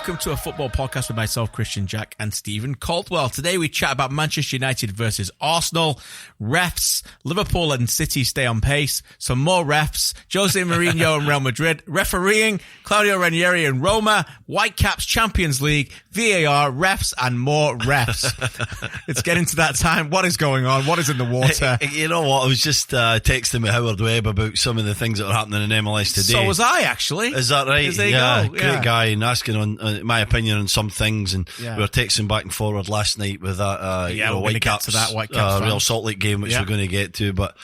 welcome to a football podcast with myself, Christian Jack, and Stephen Caldwell. Today we chat about Manchester United versus Arsenal, refs, Liverpool and City stay on pace, some more refs, Jose Mourinho and Real Madrid, refereeing, Claudio Ranieri and Roma, Whitecaps, Champions League, VAR, refs, and more refs. It's getting to that time. What is going on? What is in the water? You know what? I was just texting with Howard Webb about some of the things that are happening in MLS today. So was I, actually. Is that right? There you go. Great guy, and asking on my opinion on some things, and we were texting back and forward last night with that Whitecaps, Real Salt Lake game, which we're going to get to, but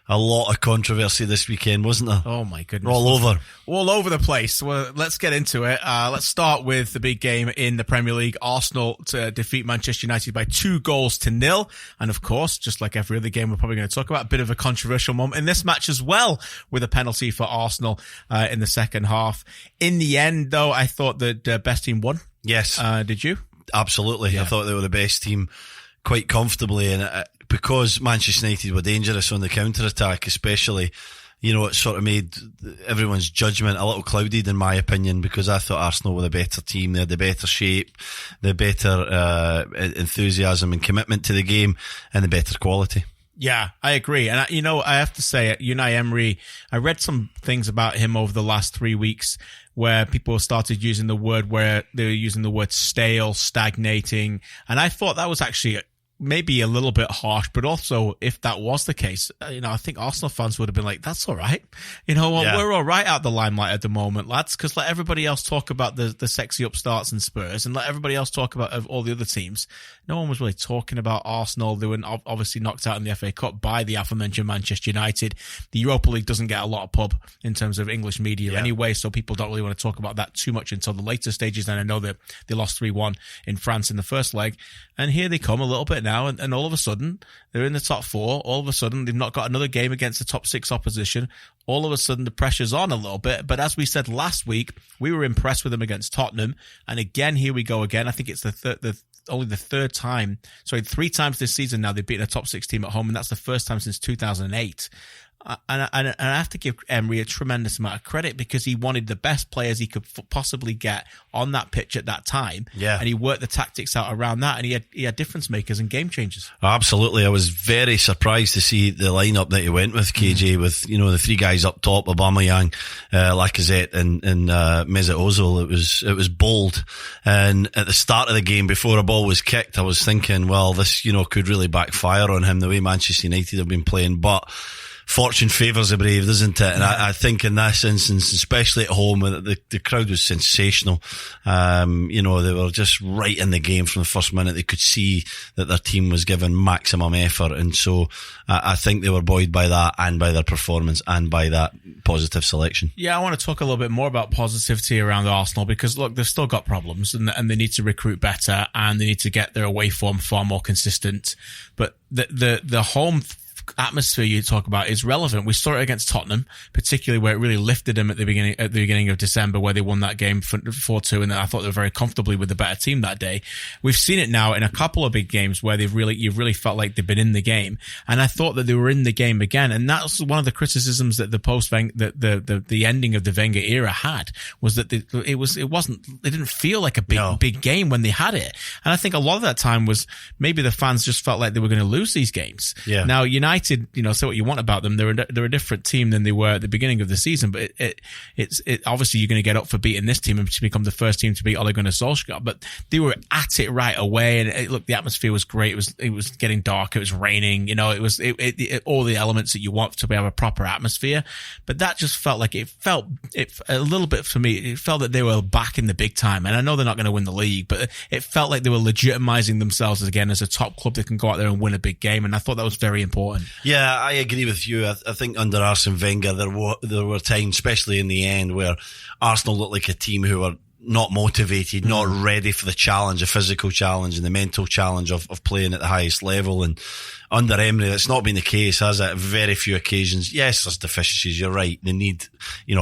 a lot of controversy this weekend, wasn't there? Oh my goodness. All over the place. Well, let's get into it. Let's start with the big game in the Premier League. Arsenal to defeat Manchester United by 2-0. And of course, just like every other game we're probably going to talk about, a bit of a controversial moment in this match as well, with a penalty for Arsenal in the second half. In the end, though, I thought that the best team won. Yes. Did you? Absolutely. Yeah. I thought they were the best team quite comfortably, and because Manchester United were dangerous on the counter-attack especially, you know, it sort of made everyone's judgment a little clouded in my opinion, because I thought Arsenal were the better team. They had the better shape, the better enthusiasm and commitment to the game, and the better quality. Yeah, I agree. And, I have to say, Unai Emery, I read some things about him over the last 3 weeks where people started using the word stale, stagnating. And I thought that was actually maybe a little bit harsh, but also if that was the case, I think Arsenal fans would have been like, that's all right. We're all right out the limelight at the moment, lads, because let everybody else talk about the sexy upstarts and Spurs, and let everybody else talk about all the other teams. No one was really talking about Arsenal. They were obviously knocked out in the FA Cup by the aforementioned Manchester United. The Europa League doesn't get a lot of pub in terms of English media anyway, so people don't really want to talk about that too much until the later stages. And I know that they lost 3-1 in France in the first leg, and here they come a little bit now, and all of a sudden they're in the top four. All of a sudden they've not got another game against the top six opposition. All of a sudden the pressure's on a little bit. But as we said last week, we were impressed with them against Tottenham, and again here we go again. I think it's only the third time. Sorry, 3 times this season now they've beaten a top 6 team at home, and that's the first time since 2008. And I have to give Emery a tremendous amount of credit, because he wanted the best players he could possibly get on that pitch at that time. Yeah. And he worked the tactics out around that, and he had difference makers and game changers. Absolutely. I was very surprised to see the lineup that he went with, KJ, with, the 3 guys up top, Aubameyang, Lacazette and Mesut Ozil. It was bold. And at the start of the game, before a ball was kicked, I was thinking, well, this, could really backfire on him, the way Manchester United have been playing. But fortune favours the brave, doesn't it? And I think in this instance, especially at home, the crowd was sensational. They were just right in the game from the first minute. They could see that their team was given maximum effort. And so I think they were buoyed by that, and by their performance, and by that positive selection. Yeah, I want to talk a little bit more about positivity around Arsenal, because look, they've still got problems, and they need to recruit better, and they need to get their away form far more consistent. But the home atmosphere you talk about is relevant. We saw it against Tottenham, particularly where it really lifted them at the beginning of December, where they won that game 4-2, and I thought they were very comfortably with the better team that day. We've seen it now in a couple of big games where you've really felt like they've been in the game, and I thought that they were in the game again. And that's one of the criticisms that the ending of the Wenger era had, was that it didn't feel like a big game when they had it. And I think a lot of that time was maybe the fans just felt like they were going to lose these games. Yeah. Now United, say what you want about them, they're a different team than they were at the beginning of the season, but it's obviously you're going to get up for beating this team and to become the first team to beat Ole Gunnar Solskjaer. But they were at it right away, and look, the atmosphere was great. It was getting dark. It was raining. It was all the elements that you want to have a proper atmosphere. But that just felt like it a little bit for me. It felt that they were back in the big time, and I know they're not going to win the league, but it felt like they were legitimizing themselves again as a top club that can go out there and win a big game, and I thought that was very important. Yeah, I agree with you. I think under Arsene Wenger, there were times, especially in the end, where Arsenal looked like a team who were not motivated, not ready for the challenge, the physical challenge and the mental challenge of playing at the highest level. And under Emery, that's not been the case, has it? Very few occasions. Yes, there's deficiencies, you're right. They need,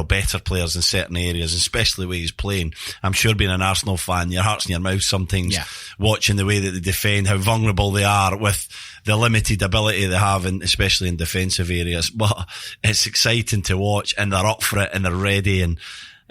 better players in certain areas, especially the way he's playing. I'm sure being an Arsenal fan, your heart's in your mouth sometimes, watching the way that they defend, how vulnerable they are with the limited ability they have, especially in defensive areas. But it's exciting to watch, and they're up for it, and they're ready. And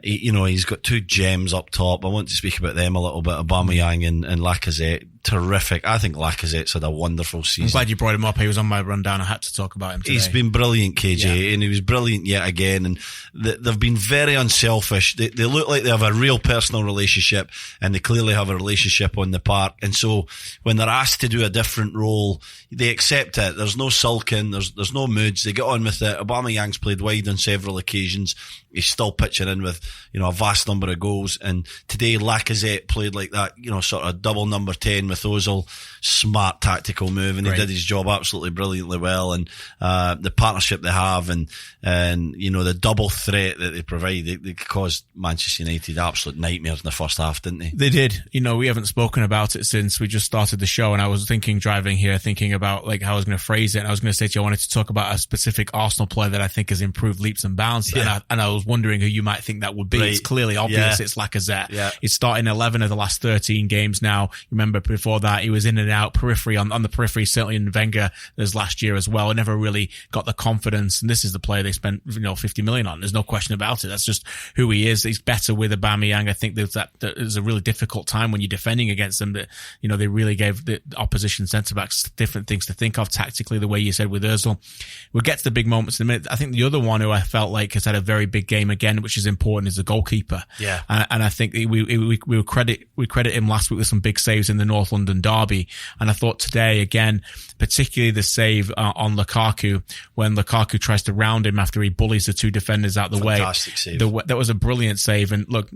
He's got two gems up top. I want to speak about them a little bit. Aubameyang and Lacazette. Terrific. I think Lacazette's had a wonderful season. I'm glad you brought him up. He was on my rundown. I had to talk about him today. He's been brilliant, KJ, and he was brilliant yet again. And they've been very unselfish. They look like they have a real personal relationship, and they clearly have a relationship on the park. And so when they're asked to do a different role, they accept it. There's no sulking. There's no moods. They get on with it. Aubameyang's played wide on several occasions. He's still pitching in with, a vast number of goals. And today Lacazette played like that, sort of double number 10 with Ozil. Smart tactical move, and he did his job absolutely brilliantly well. And the partnership they have, and the double threat that they provide, they caused Manchester United absolute nightmares in the first half, didn't they? They did. We haven't spoken about it since we just started the show, and I was driving here, thinking about like how I was going to phrase it. And I was going to say to you, I wanted to talk about a specific Arsenal player that I think remember improved leaps and bounds. Yeah. And I was wondering who you might think that would be. Right. It's clearly obvious. Yeah. It's Lacazette. Yeah. He's starting 11 of the last 13 games now. Remember before that, he was in and out periphery on the periphery, certainly in Wenger's last year as well. Never really got the confidence. And this is the player they spent, 50 million on. There's no question about it. That's just who he is. He's better with Aubameyang. I think there's a really difficult time when you're defending against them that, they really gave the opposition centre-backs different things to think of tactically, the way you said with Ozil. We'll get to the big moments in a minute. I think the other one who I felt like has had a very big game again, which is important, is the goalkeeper. Yeah. And I think we credit him last week with some big saves in the North London derby. And I thought today, again, particularly the save on Lukaku, when Lukaku tries to round him after he bullies the two defenders out the way. Fantastic save. That was a brilliant save. And look,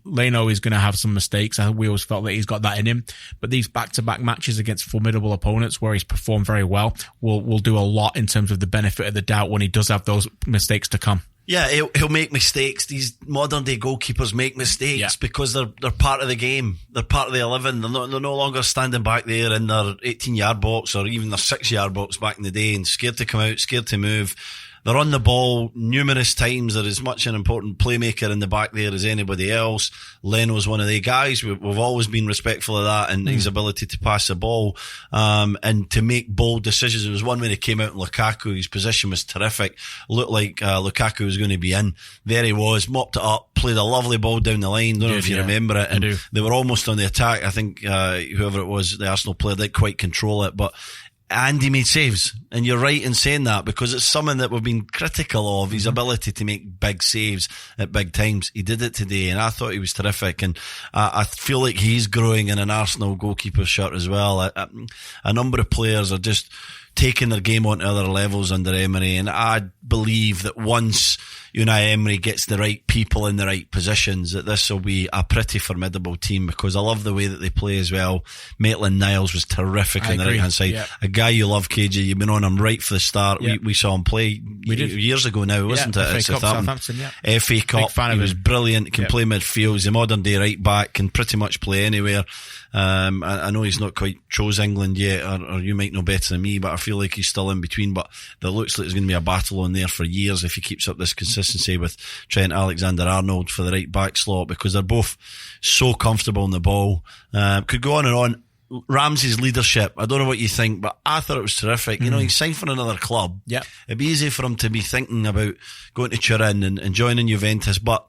Leno is going to have some mistakes. We always felt that he's got that in him. But these back-to-back matches against formidable opponents where he's performed very well will do a lot in terms of the benefit of the doubt when he does have those mistakes to come. Yeah, he'll make mistakes. These modern day goalkeepers make mistakes because they're part of the game. They're part of the 11. They're no longer standing back there in their 18-yard box or even their 6-yard box back in the day and scared to come out, scared to move. They're on the ball numerous times. They're as much an important playmaker in the back there as anybody else. Leno's one of the guys. We've always been respectful of that and his ability to pass the ball and to make bold decisions. There was one when he came out in Lukaku. His position was terrific. Looked like Lukaku was going to be in. There he was, mopped it up, played a lovely ball down the line. Don't know if you remember it. And they were almost on the attack. I think whoever it was, the Arsenal player, didn't quite control it, but and he made saves. And you're right in saying that because it's something that we've been critical of, his ability to make big saves at big times. He did it today and I thought he was terrific. And I feel like he's growing in an Arsenal goalkeeper shirt as well. A number of players are just taking their game on to other levels under Emery. And I believe that once Unai Emery gets the right people in the right positions, that this will be a pretty formidable team because I love the way that they play as well. Maitland-Niles was terrific on the right-hand side. Yeah. A guy you love, KJ. You've been on him right from the start. Yeah. We saw him play years ago now, wasn't it? FA Cup, Southampton, FA Cup. He was brilliant. Can play midfield. He's a modern day right back. Can pretty much play anywhere. I know he's not quite chose England yet, or you might know better than me, but I feel like he's still in between. But there looks like there's going to be a battle on there for years if he keeps up this consistency with Trent Alexander-Arnold for the right back slot because they're both so comfortable in the ball. Could go on and on. Ramsey's leadership, I don't know what you think, but I thought it was terrific. He signed for another club. Yeah, it'd be easy for him to be thinking about going to Turin and joining Juventus, but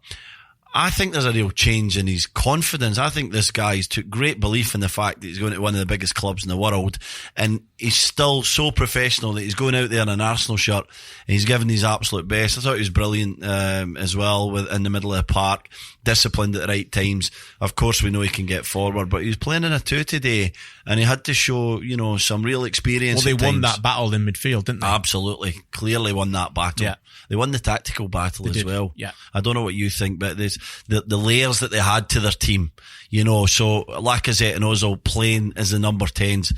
I think there's a real change in his confidence. I think this guy's took great belief in the fact that he's going to one of the biggest clubs in the world, and he's still so professional that he's going out there in an Arsenal shirt and he's giving his absolute best. I thought he was brilliant as well in the middle of the park, disciplined at the right times. Of course we know he can get forward, but he was playing in a 2 today and he had to show some real experience. Well, they won that battle in midfield, didn't they? Absolutely, clearly won that battle. Yeah. They won the tactical battle as well. Yeah. I don't know what you think, but there's the layers that they had to their team, so Lacazette and Ozil playing as the number 10s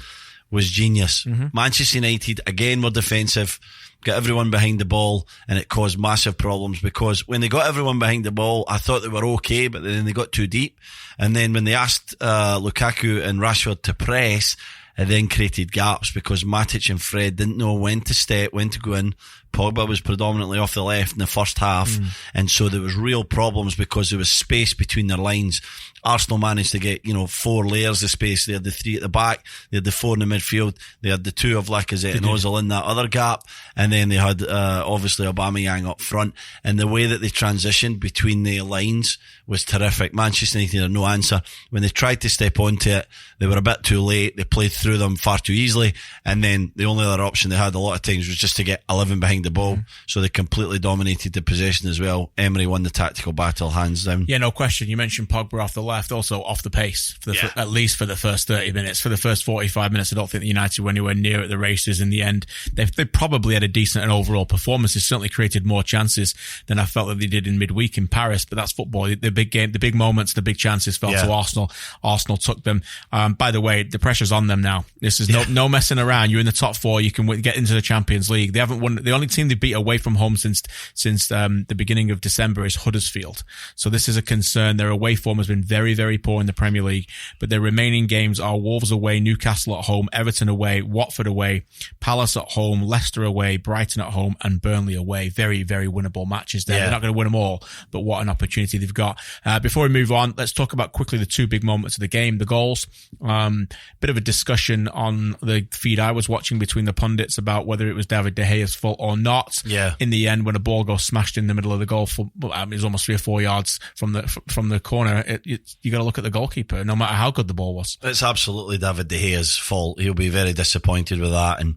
was genius. Manchester United, again, were defensive, got everyone behind the ball, and it caused massive problems because when they got everyone behind the ball, I thought they were okay, but then they got too deep. And then when they asked Lukaku and Rashford to press, it then created gaps because Matic and Fred didn't know when to step, when to go in. Pogba was predominantly off the left in the first half, and so there was real problems because there was space between their lines. Arsenal managed to get, 4 layers of space. They had the 3 at the back, they had the 4 in the midfield, they had the 2 of Lacazette and Ozil in that other gap, and then they had obviously Aubameyang up front. And the way that they transitioned between the lines was terrific. Manchester United had no answer. When they tried to step onto it, they were a bit too late. They played through them far too easily, and then the only other option they had a lot of times was just to get 11 behind the ball. So they completely dominated the possession as well. Emery won the tactical battle hands down. Yeah, no question. You mentioned Pogba off the left, also off the pace at least for the first 30 minutes. For the first 45 minutes, I don't think the United were anywhere near at the races. In the end, they probably had a decent and overall performance. They certainly created more chances than I felt that they did in midweek in Paris. But that's football. The big game, the big moments, the big chances fell to Arsenal. Arsenal took them. By the way, the pressure's on them now. This is no messing around. You're in the top 4. You can get into the Champions League. They haven't won. The only team they beat away from home since the beginning of December is Huddersfield. So this is a concern. Their away form has been very, very poor in the Premier League, but their remaining games are Wolves away, Newcastle at home, Everton away, Watford away, Palace at home, Leicester away, Brighton at home, and Burnley away. Very, very winnable matches there. They're not going to win them all, but what an opportunity they've got. Before we move on, let's talk about quickly the 2 big moments of the game, the goals. Bit of a discussion on the feed I was watching between the pundits about whether it was David De Gea's fault or not. Yeah. In the end, when a ball goes smashed in the middle of the goal, it was almost 3 or 4 yards from the corner. You got to look at the goalkeeper, no matter how good the ball was. It's absolutely David De Gea's fault. He'll be very disappointed with that. And,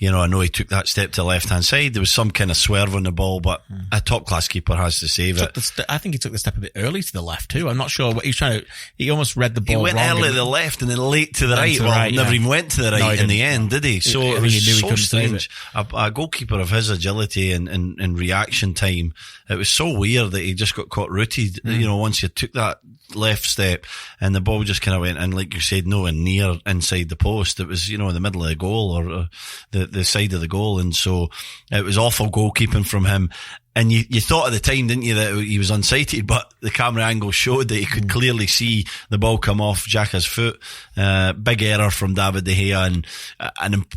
I know he took that step to the left-hand side. There was some kind of swerve on the ball, but a top-class keeper has to save it. I think he took the step a bit early to the left too. I'm not sure what he was trying to. He almost read the ball wrong. He went early to the left and then late to the right. Never even went to the right in the end, did he? So it was so strange. A goalkeeper of his agility and reaction time, it was so weird that he just got caught rooted, once you took that left step and the ball just kind of went in, like you said, nowhere near inside the post. It was, in the middle of the goal or the side of the goal. And so it was awful goalkeeping from him. And you thought at the time, didn't you, that he was unsighted, but the camera angle showed that he could clearly see the ball come off Xhaka's foot. Big error from David De Gea, and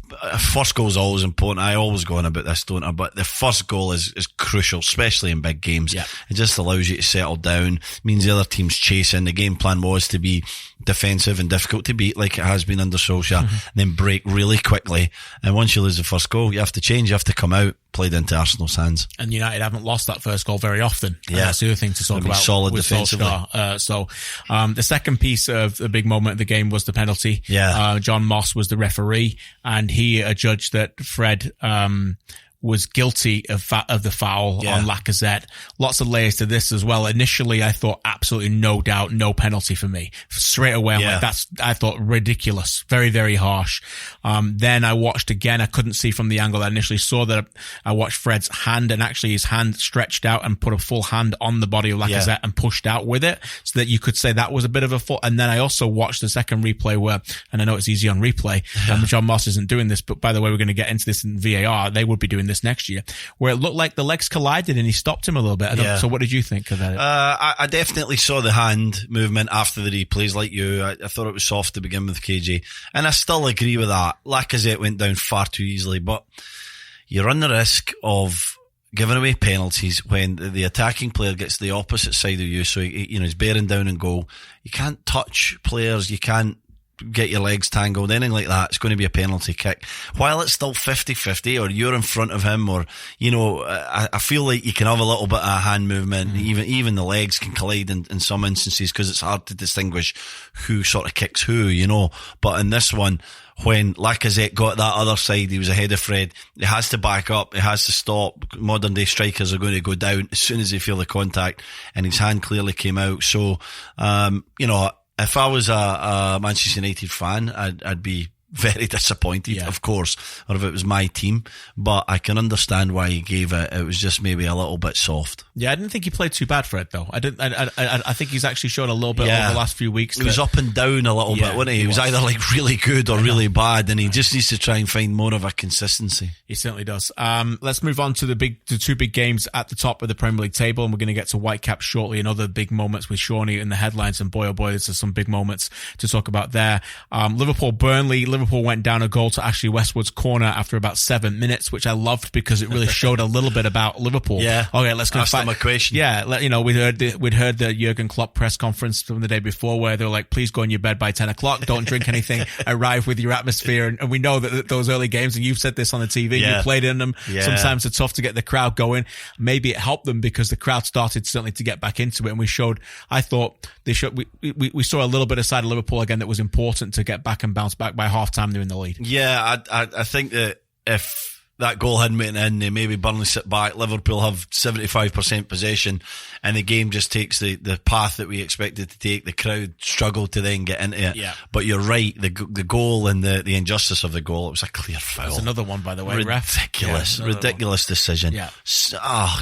first goal is always important. I always go on about this, don't I? But the first goal is crucial, especially in big games. Yeah. It just allows you to settle down, means the other team's chasing. The game plan was to be defensive and difficult to beat, like it has been under Solskjaer, then break really quickly. And once you lose the first goal, you have to change, you have to come out. Played into Arsenal's hands. And United haven't lost that first goal very often. Yeah. That's the other thing to talk about. Solid defensively. The second piece of the big moment of the game was the penalty. Yeah. John Moss was the referee, and he adjudged that Fred, was guilty of the foul on Lacazette. Lots of layers to this as well. Initially, I thought absolutely no doubt, no penalty for me. Straight away, I'm like, I thought ridiculous. Very, very harsh. Then I watched again. I couldn't see from the angle I initially saw that. I watched Fred's hand, and actually his hand stretched out and put a full hand on the body of Lacazette and pushed out with it, so that you could say that was a bit of a fault. And then I also watched the second replay where, and I know it's easy on replay, John Moss isn't doing this, but by the way, we're going to get into this in VAR. They would be doing this next year, where it looked like the legs collided and he stopped him a little bit. So what did you think of that? I definitely saw the hand movement after the replays, like you. I thought it was soft to begin with, KJ, and I still agree with that. Lacazette went down far too easily, but you run the risk of giving away penalties when the attacking player gets the opposite side of you, so he's bearing down in goal. You can't touch players, you can't get your legs tangled, anything like that. It's going to be a penalty kick. While it's still 50-50, or you're in front of him, or, I feel like you can have a little bit of hand movement. Even the legs can collide in some instances, because it's hard to distinguish who sort of kicks who, But in this one, when Lacazette got that other side, he was ahead of Fred. He has to back up. He has to stop. Modern day strikers are going to go down as soon as they feel the contact, and his hand clearly came out. So, if I was a Manchester United fan, I'd be very disappointed, of course, or if it was my team, but I can understand why he gave it. It was just maybe a little bit soft. Yeah, I didn't think he played too bad, Fred, though. I think he's actually shown a little bit over the last few weeks. He was up and down a little bit, wasn't he? He was either like really good or really bad, and he just needs to try and find more of a consistency. He certainly does. Let's move on to the 2 big games at the top of the Premier League table, and we're going to get to Whitecaps shortly, and other big moments with Shawnee in the headlines, and boy, oh boy, there's some big moments to talk about there. Liverpool Liverpool went down a goal to Ashley Westwood's corner after about 7 minutes, which I loved because it really showed a little bit about Liverpool. Yeah. Okay, let's go. Ask them a question. Yeah, we'd heard the Jurgen Klopp press conference from the day before where they were like, please go in your bed by 10 o'clock. Don't drink anything. Arrive with your atmosphere. And we know that those early games, and you've said this on the TV, you played in them. Yeah. Sometimes it's tough to get the crowd going. Maybe it helped them because the crowd started certainly to get back into it. And we saw a little bit of side of Liverpool again that was important to get back and bounce back. By half time they're in the lead. Yeah, I think that if that goal hadn't went in, maybe Burnley sit back, Liverpool have 75% possession, and the game just takes the path that we expected to take. The crowd struggled to then get into it. Yeah. But you're right, the goal and the injustice of the goal, it was a clear foul. It's another one, by the way. Ridiculous decision. Yeah.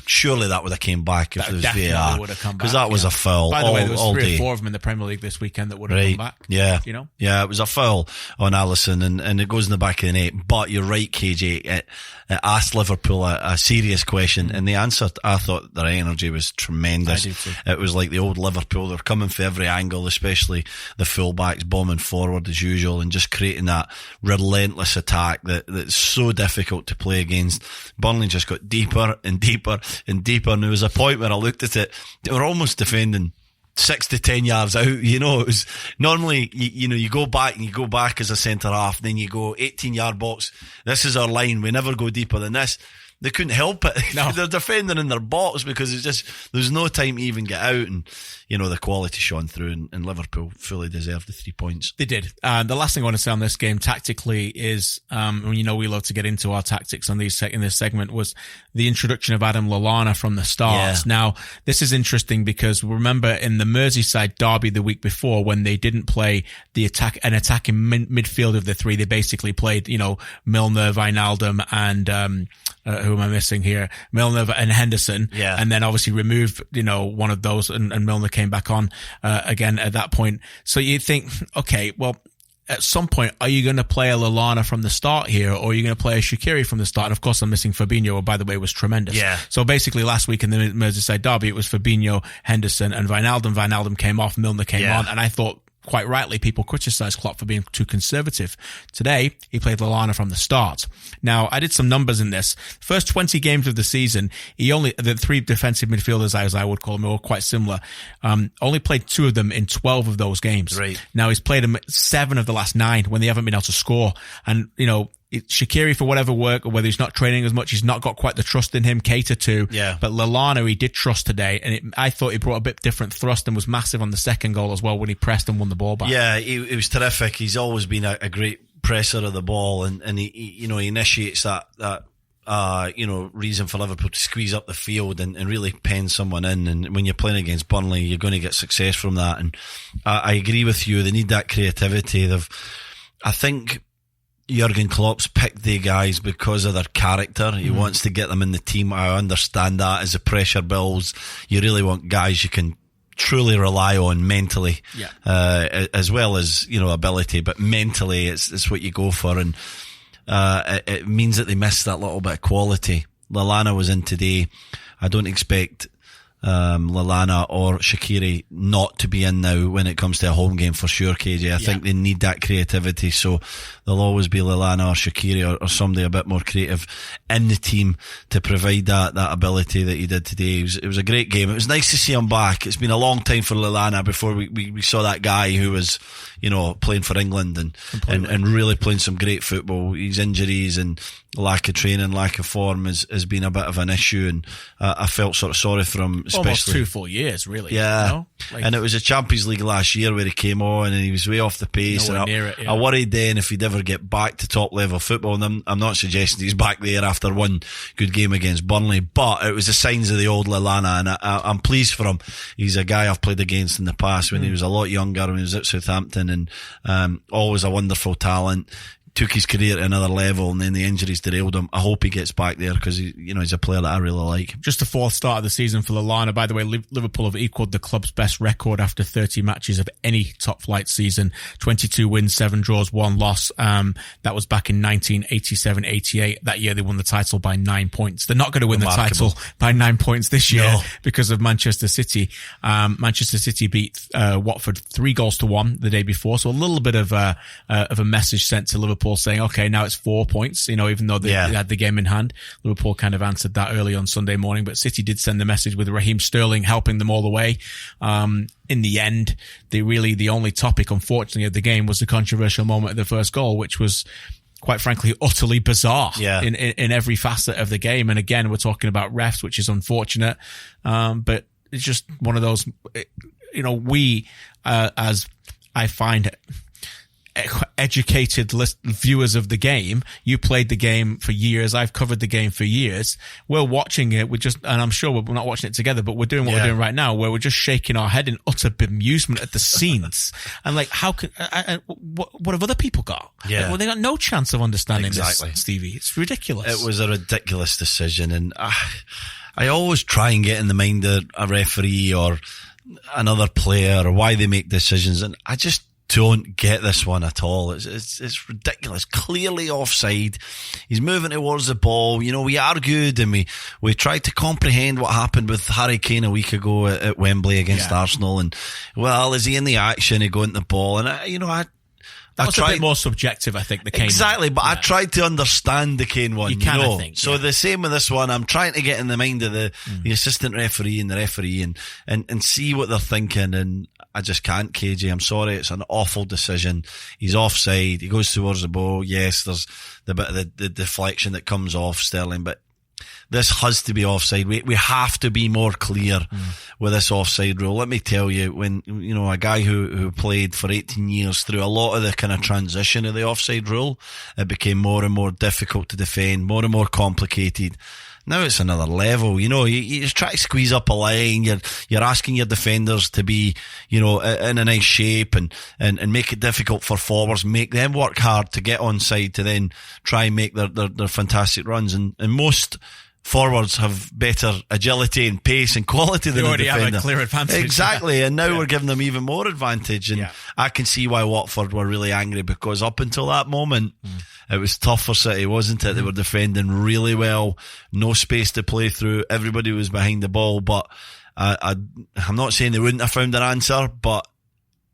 Surely that would have came back if there was VAR, because that was a foul. By the way, there was 3 or 4 of them in the Premier League this weekend that would have come back. Yeah, it was a foul on Alisson, and it goes in the back of the net. But you're right, KJ. It asked Liverpool a serious question, and the answer, I thought their energy was tremendous. It was like the old Liverpool. They're coming for every angle, especially the fullbacks bombing forward as usual and just creating that relentless attack that's so difficult to play against. Burnley just got deeper and deeper and deeper, and there was a point where I looked at it, they were almost defending 6 to 10 yards out. It was normally, you go back as a centre half, then you go 18-yard box. This is our line. We never go deeper than this. They couldn't help it. No. They're defending in their box because there's no time to even get out. And, the quality shone through, and Liverpool fully deserved the 3 points. They did. The last thing I want to say on this game tactically is, we love to get into our tactics on in this segment, was the introduction of Adam Lallana from the start. Yeah. Now, this is interesting because remember in the Merseyside derby the week before, when they didn't play an attacking midfield of the 3, they basically played, Milner, Wijnaldum, and, who am I missing here? Milner and Henderson. Yeah. And then obviously removed, one of those, and Milner came back on, again at that point. So you think, okay, well, at some point, are you going to play a Lallana from the start here, or are you going to play a Shaqiri from the start? And of course, I'm missing Fabinho, who, by the way, was tremendous. Yeah. So basically, last week in the Merseyside derby, it was Fabinho, Henderson, and Wijnaldum. Wijnaldum came off, Milner came on, and I thought, quite rightly, people criticised Klopp for being too conservative. Today, he played Lallana from the start. Now, I did some numbers in this. First 20 games of the season, the 3 defensive midfielders, as I would call them, were quite similar. Only played 2 of them in 12 of those games. Right. Now, he's played them 7 of the last 9 when they haven't been able to score. And, Shaqiri, for whatever work, or whether he's not training as much, he's not got quite the trust in him, cater to. Yeah. But Lallana, he did trust today, and I thought he brought a bit different thrust and was massive on the second goal as well when he pressed and won the ball back. Yeah, he was terrific. He's always been a great presser of the ball, and he initiates that reason for Liverpool to squeeze up the field and really pen someone in. And when you're playing against Burnley, you're going to get success from that. And I agree with you. They need that creativity. I think Jurgen Klopp's picked the guys because of their character. He wants to get them in the team. I understand that. As the pressure builds, you really want guys you can truly rely on mentally, as well as ability, but mentally it's what you go for, and it means that they miss that little bit of quality. Lallana was in today. I don't expect Lallana or Shaqiri not to be in now when it comes to a home game for sure, KJ. I think they need that creativity, so there'll always be Lallana or Shaqiri or somebody a bit more creative in the team to provide that ability that he did today. It was a great game. It was nice to see him back. It's been a long time for Lallana before we saw that guy who was playing for England and really playing some great football. His injuries and lack of training, lack of form has been a bit of an issue, and I felt sort of sorry for him, especially almost 2 full years, really. Yeah, and it was a Champions League last year where he came on and he was way off the pace. I worried then if he'd ever get back to top level football, and I'm not suggesting he's back there after one good game against Burnley, but it was the signs of the old Lallana, and I'm pleased for him. He's a guy I've played against in the past when he was a lot younger, when he was at Southampton, and always a wonderful talent. took his career to another level, and then the injuries derailed him. I hope he gets back there because he's a player that I really like. Just the fourth start of the season for Lallana. By the way, Liverpool have equalled the club's best record after 30 matches of any top flight season. 22 wins, 7 draws, 1 loss. That was back in 1987-88. That year they won the title by 9 points. They're not going to win the title by 9 points this year because of Manchester City. Manchester City beat Watford 3-1 the day before. So a little bit of a message sent to Liverpool saying, okay, now it's 4 points, even though they had the game in hand. Liverpool kind of answered that early on Sunday morning, but City did send the message with Raheem Sterling helping them all the way. In the end, the only topic, unfortunately, of the game was the controversial moment of the first goal, which was, quite frankly, utterly bizarre in every facet of the game. And again, we're talking about refs, which is unfortunate. But it's just one of those, we, as I find it, educated viewers of the game. You played the game for years. I've covered the game for years. We're watching it. And I'm sure we're not watching it together, but we're doing what we're doing right now, where we're just shaking our head in utter bemusement at the scenes. And like, how can, what have other people got? Yeah. Well, they got no chance of understanding this, Stevie. It's ridiculous. It was a ridiculous decision. And I always try and get in the mind of a referee or another player or why they make decisions. And I just don't get this one at all. It's ridiculous. Clearly offside. He's moving towards the ball. We argued and we tried to comprehend what happened with Harry Kane a week ago at Wembley against Arsenal. And is he in the action? He going to the ball? And that was a bit more subjective, I think, the Kane Exactly, but I tried to understand the Kane one. You can, I think. So the same with this one. I'm trying to get in the mind of the assistant referee and the referee and see what they're thinking, and I just can't, KJ. I'm sorry. It's an awful decision. He's offside. He goes towards the ball. Yes, there's the bit of the deflection that comes off Sterling, but this has to be offside. We have to be more clear with this offside rule. Let me tell you, when, a guy who played for 18 years through a lot of the kind of transition of the offside rule, it became more and more difficult to defend, more and more complicated. Now it's another level, you just try to squeeze up a line. You're asking your defenders to be, in a nice shape and make it difficult for forwards, make them work hard to get onside to then try and make their fantastic runs. And most forwards have better agility and pace and quality than a defender. They already have a clear advantage. Exactly, and now we're giving them even more advantage. And I can see why Watford were really angry, because up until that moment, it was tough for City, wasn't it? They were defending really well, no space to play through, everybody was behind the ball, but I'm not saying they wouldn't have found an answer, but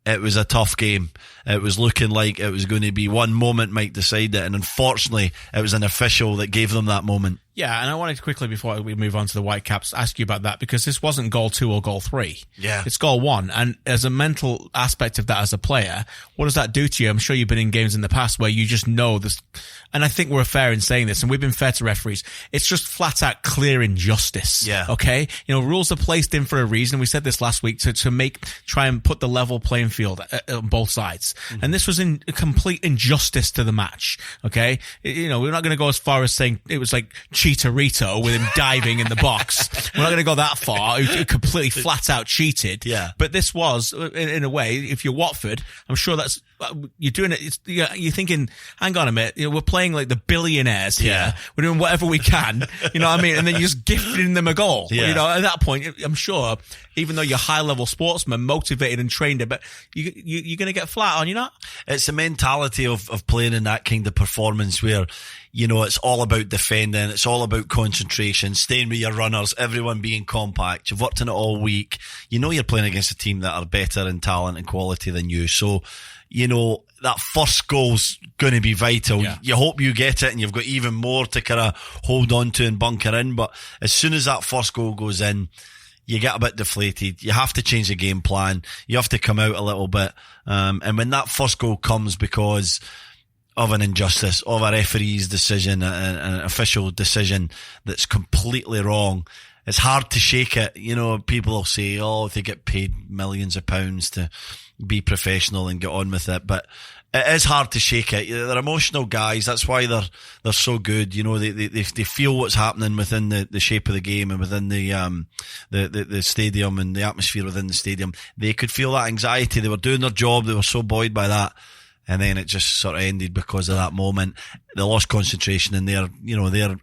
it was a tough game. It was looking like it was going to be one moment might decide it, and unfortunately it was an official that gave them that moment. Yeah, and I wanted to quickly, before we move on to the Whitecaps, ask you about that, because this wasn't goal 2 or goal 3. Yeah. It's goal 1. And as a mental aspect of that as a player, what does that do to you? I'm sure you've been in games in the past where you just know this, and I think we're fair in saying this, and we've been fair to referees. It's just flat out clear injustice. Yeah. Okay? Rules are placed in for a reason. We said this last week to try and put the level playing field on both sides. Mm-hmm. And this was in complete injustice to the match. Okay? We're not going to go as far as saying it was like Cheetorito with him diving in the box. We're not going to go that far. He completely flat out cheated. Yeah. But this was, in a way, if you're Watford, I'm sure that's, you're doing it. You're thinking, hang on a minute, we're playing like the billionaires here. Yeah. We're doing whatever we can. You know what I mean? And then you're just gifting them a goal. Yeah. At that point, I'm sure, even though you're high level sportsman, motivated and trained, but you're going to get flat on, It's the mentality of playing in that kind of performance where, it's all about defending. It's all about concentration, staying with your runners, everyone being compact. You've worked on it all week. You're playing against a team that are better in talent and quality than you. So, that first goal's going to be vital. Yeah. You hope you get it and you've got even more to kind of hold on to and bunker in. But as soon as that first goal goes in, you get a bit deflated. You have to change the game plan. You have to come out a little bit. And when that first goal comes because of an injustice, of a referee's decision, an official decision that's completely wrong, it's hard to shake it. People will say, they get paid millions of pounds to be professional and get on with it. But it is hard to shake it. They're emotional guys. That's why they're so good. They feel what's happening within the shape of the game and within the stadium and the atmosphere within the stadium. They could feel that anxiety. They were doing their job. They were so buoyed by that. and then it just sort of ended because of that moment. They lost concentration, and their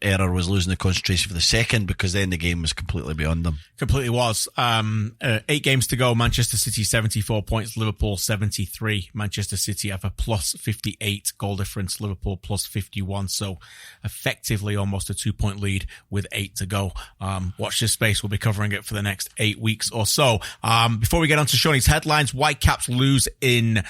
error was losing the concentration for the second, because then the game was completely beyond them. Completely was. 8 games to go. Manchester City 74 points, Liverpool 73. Manchester City have a plus 58 goal difference, Liverpool plus 51. So effectively almost a 2-point lead with 8 to go. Watch this space. We'll be covering it for the next 8 weeks or so. Before we get on to Shawnee's headlines, Whitecaps lose in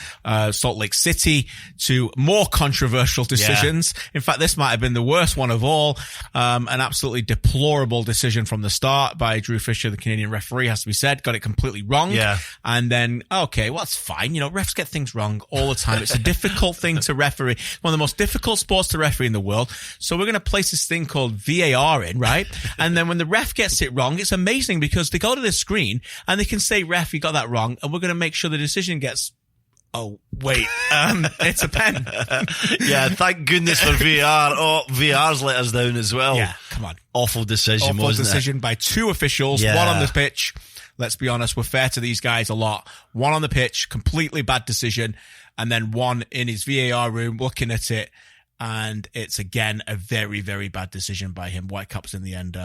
Salt Lake City to more controversial decisions. In fact, this might have been the worst one of all. An absolutely deplorable decision from the start by Drew Fisher, the Canadian referee, has to be said. Got it completely wrong. Yeah. And then, okay, well, that's fine. Refs get things wrong all the time. It's a difficult thing to referee. One of the most difficult sports to referee in the world. So we're going to place this thing called VAR in, right? And then when the ref gets it wrong, it's amazing because they go to the screen and they can say, ref, you got that wrong. And we're going to make sure the decision gets... Oh, wait, it's a pen. Yeah, thank goodness for VAR. Oh, VAR's let us down as well. Yeah, come on. Awful decision, wasn't it? Awful decision by 2 officials, Yeah. 1 on the pitch. Let's be honest, we're fair to these guys a lot. 1 on the pitch, completely bad decision. And then 1 in his VAR room looking at it. And it's again a very, very bad decision by him. Whitecaps in the end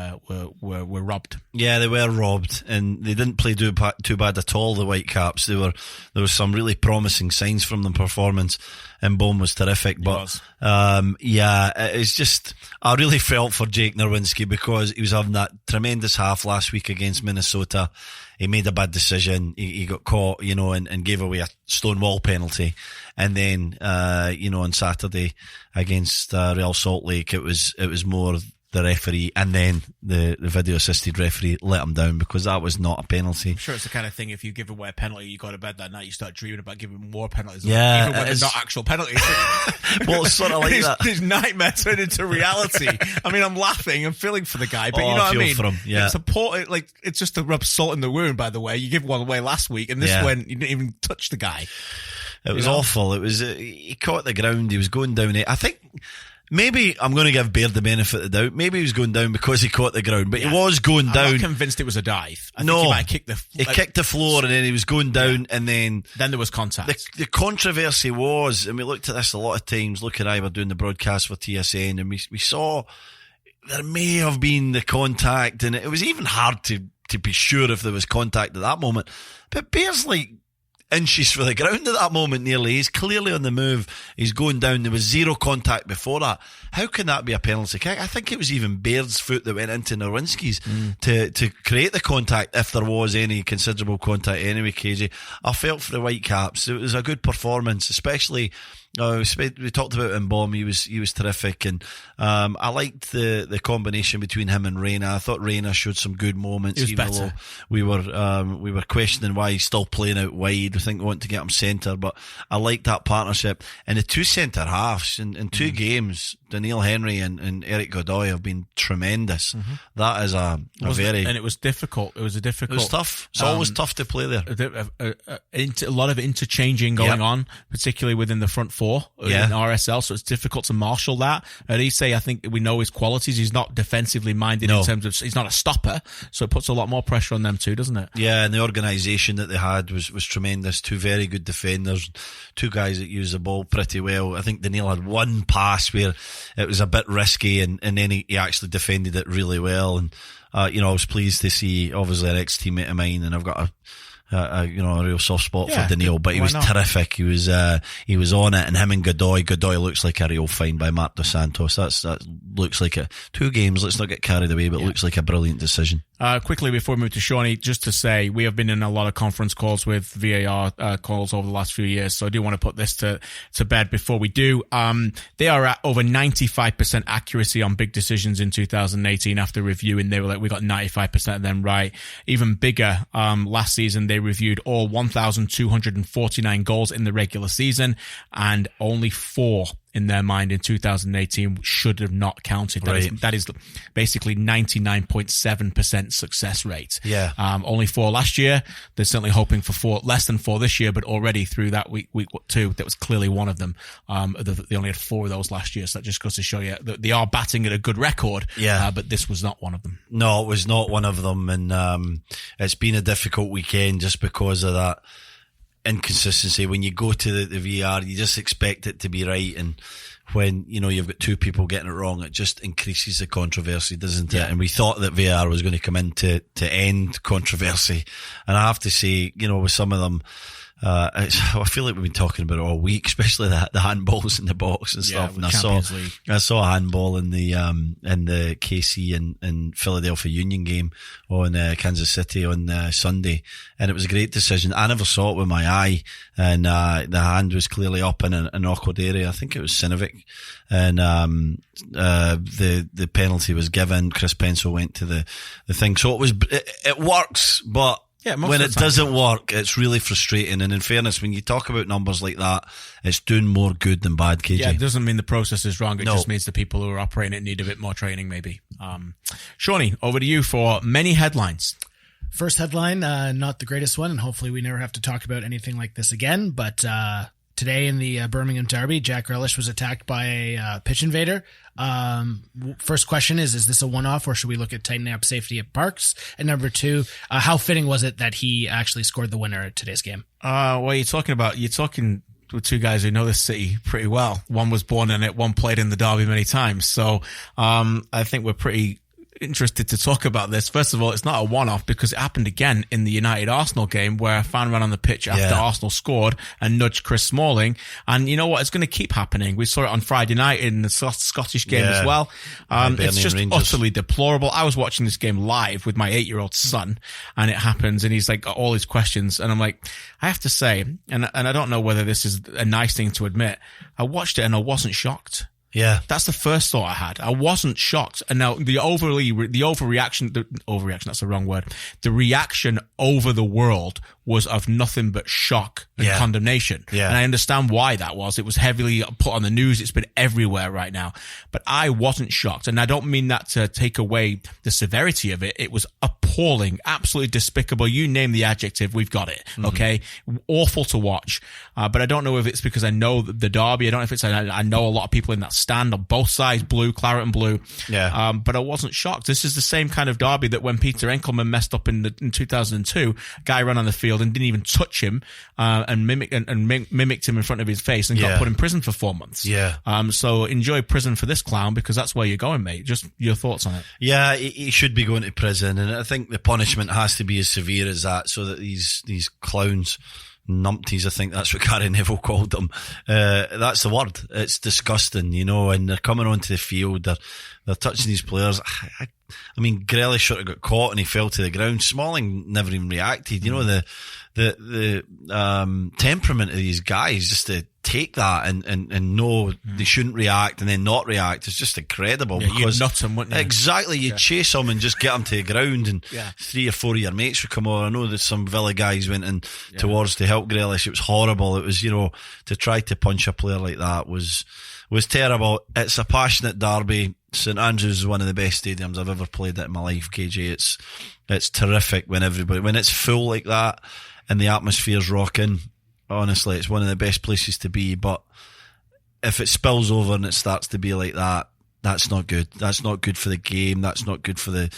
were robbed. Yeah, they were robbed, and they didn't play too bad at all. The Whitecaps, there was some really promising signs from the performance, and Bohm was terrific. But it's just, I really felt for Jake Nerwinski because he was having that tremendous half last week against Minnesota. He made a bad decision. He got caught, and gave away a Stonewall penalty. And then, on Saturday against Real Salt Lake, it was more the referee, and then the video assisted referee let him down because that was not a penalty. I'm sure it's the kind of thing, if you give away a penalty, you go to bed that night, you start dreaming about giving more penalties. Yeah, even when they're not actual penalties. Well, it's sort of like that. His nightmare turned into reality. I mean, I'm laughing and feeling for the guy, but you know what I mean? For him, yeah. It's just to rub salt in the wound, by the way. You give one away last week, and this one, you didn't even touch the guy. It was awful. It was, he caught the ground, he was going down it. I think, maybe I'm going to give Baird the benefit of the doubt. Maybe he was going down because he caught the ground, but he was going down. I'm not convinced it was a dive. I think he might have kicked he kicked the floor and then he was going down, and then there was contact. The controversy was, and we looked at this a lot of times, Luke and I were doing the broadcast for TSN, and we saw there may have been the contact, and it was even hard to be sure if there was contact at that moment. But Baird's like inches for the ground at that moment nearly. He's clearly on the move. He's going down. There was 0 contact before that. How can that be a penalty kick? I think it was even Baird's foot that went into Nerwinski's to create the contact, if there was any considerable contact anyway, KJ. I felt for the Whitecaps. It was a good performance, especially... we talked about Mbom. He was terrific, and I liked the combination between him and Reina. I thought Reina showed some good moments. He was better. We were questioning why he's still playing out wide. I think we want to get him centre, but I liked that partnership. And the 2 centre halves in 2 games, Daniil Henry and Eric Godoy, have been tremendous. That is and it was difficult. It was tough. It's always tough to play there. A lot of interchanging going on, particularly within the front 4 in RSL, so it's difficult to marshal that. Elise, I think we know his qualities. He's not defensively minded in terms of, he's not a stopper, so it puts a lot more pressure on them too, doesn't it? Yeah, and the organisation that they had was tremendous. 2 very good defenders, 2 guys that use the ball pretty well. I think Daniil had 1 pass where it was a bit risky, and then he actually defended it really well. And I was pleased to see, obviously, an ex-teammate of mine, and I've got a real soft spot for Daniil, but he was terrific. He was on it, and him and Godoy looks like a real find by Marc Dos Santos. That looks like 2 games. Let's not get carried away, but it looks like a brilliant decision. Quickly before we move to Shawnee, just to say, we have been in a lot of conference calls with VAR calls over the last few years, so I do want to put this to bed before we do. They are at over 95% accuracy on big decisions in 2018 after reviewing. They were like, we got 95% of them right. Even bigger, last season they reviewed all 1,249 goals in the regular season, and only 4 in their mind in 2018 should have not counted. That is basically 99.7% success rate. Yeah. Only 4 last year. They're certainly hoping for less than 4 this year, but already through that week 2, that was clearly one of them. They only had 4 of those last year, so that just goes to show you that they are batting at a good record. Yeah. But this was not one of them. No, it was not one of them, and it's been a difficult weekend just because of that. inconsistency. When you go to the VAR, you just expect it to be right, and when you've got two people getting it wrong, it just increases the controversy, doesn't it? And we thought that VAR was going to come in to end controversy, and I have to say, with some of them, I feel like we've been talking about it all week, especially the handballs in the box and stuff. And I saw a handball in the KC and Philadelphia Union game on Kansas City on Sunday, and it was a great decision. I never saw it with my eye, and the hand was clearly up in an awkward area. I think it was Sinovic, and the penalty was given. Chris Pencil went to the thing, so it works, but when it doesn't work, it's really frustrating. And in fairness, when you talk about numbers like that, it's doing more good than bad, KJ. Yeah, it doesn't mean the process is wrong. It just means the people who are operating it need a bit more training, maybe. Shawnee, over to you for many headlines. First headline, not the greatest one, and hopefully we never have to talk about anything like this again, but today in the Birmingham derby, Jack Grealish was attacked by a pitch invader. First question is this a one-off, or should we look at tightening up safety at parks? And number two, how fitting was it that he actually scored the winner at today's game? Well, you're talking with two guys who know this city pretty well. One was born in it, one played in the derby many times. So I think we're pretty interested to talk about this. First of all, it's not a one-off because it happened again in the United-Arsenal game where a fan ran on the pitch after Arsenal scored and nudged Chris Smalling. And you know what? It's going to keep happening. We saw it on Friday night in the Scottish game as well. It's just utterly deplorable. I was watching this game live with my 8-year-old son, and it happens, and he's like got all his questions, and I'm like, I have to say, and I don't know whether this is a nice thing to admit, I watched it and I wasn't shocked. Yeah. That's the first thought I had. I wasn't shocked. And now the overreaction, that's the wrong word. The reaction over the world was of nothing but shock and condemnation. Yeah. And I understand why that was. It was heavily put on the news. It's been everywhere right now. But I wasn't shocked. And I don't mean that to take away the severity of it. It was appalling, absolutely despicable. You name the adjective, we've got it. Mm-hmm. Okay. Awful to watch. But I don't know if it's because I know the derby. I don't know if it's, I know a lot of people in that stand on both sides, blue, claret and blue. Yeah. But I wasn't shocked. This is the same kind of derby that when Peter Enkelman messed up in 2002, guy ran on the field and didn't even touch him, and mimicked him in front of his face and got put in prison for 4 months. Yeah. So enjoy prison for this clown because that's where you're going, mate. Just your thoughts on it. Yeah, he should be going to prison, and I think the punishment has to be as severe as that so that these clowns, numpties, I think that's what Gary Neville called them. That's the word. It's disgusting, and they're coming onto the field, they're touching these players. I mean, Grealish sort of got caught and he fell to the ground. Smalling never even reacted. The temperament of these guys just to take that and know they shouldn't react and then not react is just incredible. Yeah, because you'd nut them, wouldn't you? Exactly, you'd chase them and just get them to the ground, and 3 or 4 of your mates would come on. I know that some Villa guys went in towards to help Grealish. It was horrible. It was, to try to punch a player like that was terrible. It's a passionate derby. St Andrews is one of the best stadiums I've ever played at in my life, KJ. It's terrific when it's full like that and the atmosphere's rocking. Honestly, it's one of the best places to be. But if it spills over and it starts to be like that, that's not good. That's not good for the game. That's not good for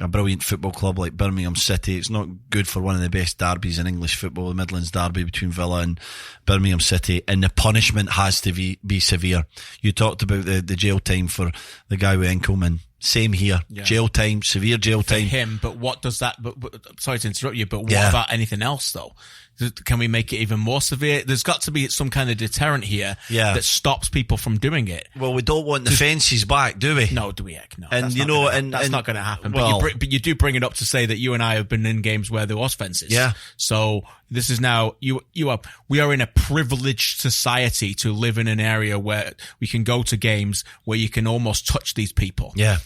a brilliant football club like Birmingham City. It's not good for one of the best derbies in English football, the Midlands derby between Villa and Birmingham City. And the punishment has to be severe. You talked about the jail time for the guy with Enkelman. Same here. Yeah. Jail time, severe jail time. For him, but what does that, but sorry to interrupt you, but what about anything else though? Can we make it even more severe? There's got to be some kind of deterrent here that stops people from doing it. Well, we don't want the fences back, do we? No, do we? No. And that's not going to happen. Well, but you do bring it up to say that you and I have been in games where there was fences. Yeah. So this is now we are in a privileged society to live in an area where we can go to games where you can almost touch these people. Yeah.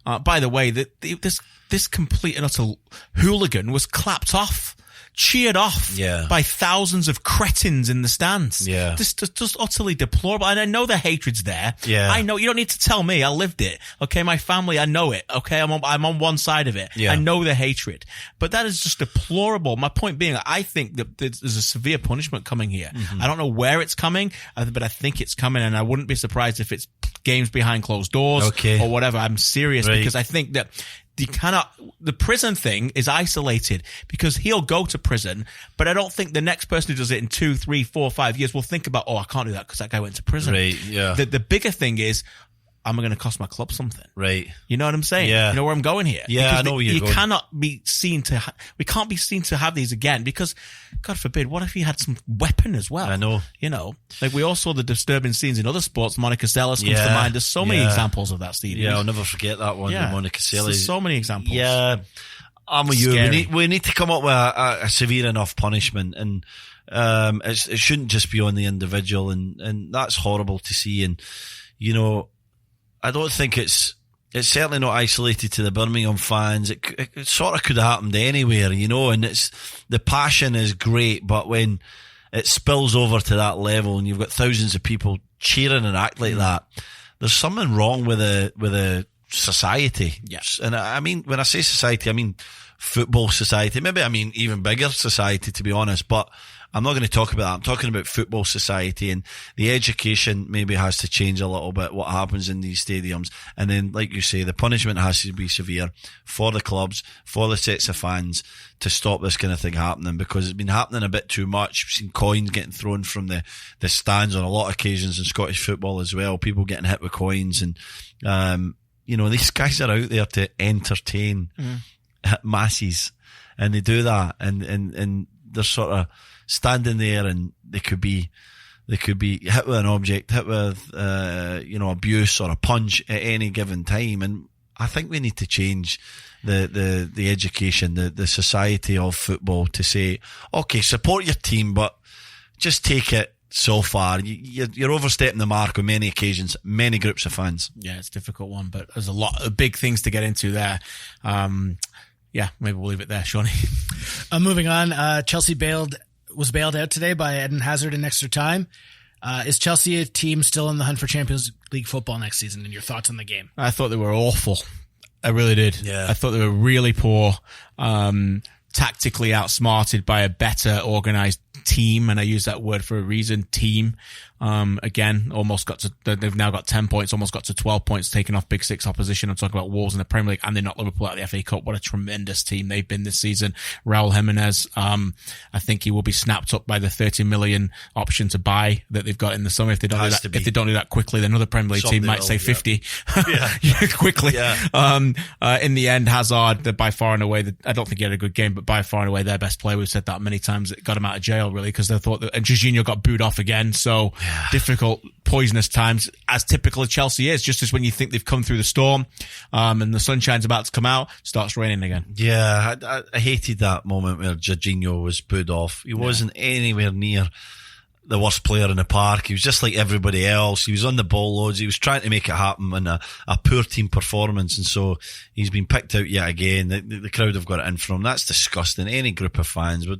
By the way, this complete and utter hooligan was clapped off. Cheered off by thousands of cretins in the stands. Yeah. Just utterly deplorable. And I know the hatred's there. Yeah. I know. You don't need to tell me. I lived it. Okay. My family, I know it. Okay. I'm on one side of it. Yeah. I know the hatred. But that is just deplorable. My point being, I think that there's a severe punishment coming here. Mm-hmm. I don't know where it's coming, but I think it's coming, and I wouldn't be surprised if it's games behind closed doors or whatever. I'm serious because I think that you cannot. The prison thing is isolated because he'll go to prison, but I don't think the next person who does it in 2, 3, 4, 5 years will think about, I can't do that because that guy went to prison. Right, yeah. The bigger thing is, am I going to cost my club something? Right. You know what I'm saying? Yeah. You know where I'm going here? Yeah, because I know where you're going. Cannot be seen to. We can't be seen to have these again because, God forbid, what if he had some weapon as well? I know. You know, like we all saw the disturbing scenes in other sports. Monica Seles comes to mind. There's so many examples of that, Stevie. Yeah, I'll never forget that one. Yeah. Monica Seles. There's so many examples. Yeah, I'm with you. We need to come up with a severe enough punishment, and it shouldn't just be on the individual, and that's horrible to see. And you know, I don't think it's certainly not isolated to the Birmingham fans. It sort of could have happened anywhere, you know, and the passion is great, but when it spills over to that level and you've got thousands of people cheering and act like that, there's something wrong with the society. Yes. And I mean, when I say society, I mean football society. Maybe I mean even bigger society, to be honest, but I'm not going to talk about that. I'm talking about football society, and the education maybe has to change a little bit, what happens in these stadiums. And then, like you say, the punishment has to be severe for the clubs, for the sets of fans, to stop this kind of thing happening, because it's been happening a bit too much. We've seen coins getting thrown from the stands on a lot of occasions in Scottish football as well. People getting hit with coins, and you know, these guys are out there to entertain masses, and they do that, and they're sort of standing there, and they could be hit with an object, hit with abuse or a punch at any given time. And I think we need to change the education, the society of football, to say, okay, support your team, but just take it so far. You're overstepping the mark on many occasions, many groups of fans. Yeah, it's a difficult one, but there's a lot of big things to get into there. Yeah, maybe we'll leave it there, Shawnee. Moving on, Chelsea was bailed out today by Eden Hazard in extra time. Is Chelsea a team still in the hunt for Champions League football next season? And your thoughts on the game? I thought they were awful. I really did. Yeah. I thought they were really poor, tactically outsmarted by a better organised team, and I use that word for a reason. Team. Again, they've now got 10 points, almost got to 12 points, taking off Big Six opposition. I'm talking about Wolves in the Premier League, and they knocked Liverpool out of the FA Cup. What a tremendous team they've been this season. Raul Jimenez, I think he will be snapped up by the 30 million option to buy that they've got in the summer. If they don't do that quickly, then another Premier League team might say 50 quickly. Yeah. In the end, Hazard, they're by far and away, I don't think he had a good game, but by far and away their best player. We've said that many times. It got him out of jail, really, because they thought that, and Jorginho got booed off again. So difficult, poisonous times, as typical of Chelsea is. Just as when you think they've come through the storm, and the sunshine's about to come out, starts raining again. Yeah, I hated that moment where Jorginho was booed off. He wasn't anywhere near the worst player in the park. He was just like everybody else. He was on the ball loads. He was trying to make it happen in a poor team performance, and so he's been picked out yet again. The crowd have got it in for him. That's disgusting. Any group of fans, we're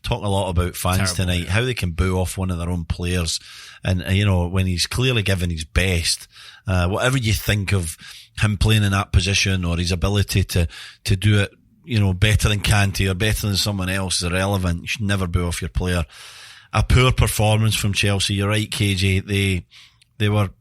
talking a lot about fans tonight, how they can boo off one of their own players, and you know, when he's clearly given his best. Whatever you think of him playing in that position, or his ability to do it, you know, better than Kante or better than someone else, is irrelevant. You should never boo off your player. A poor performance from Chelsea. You're right, KJ. They were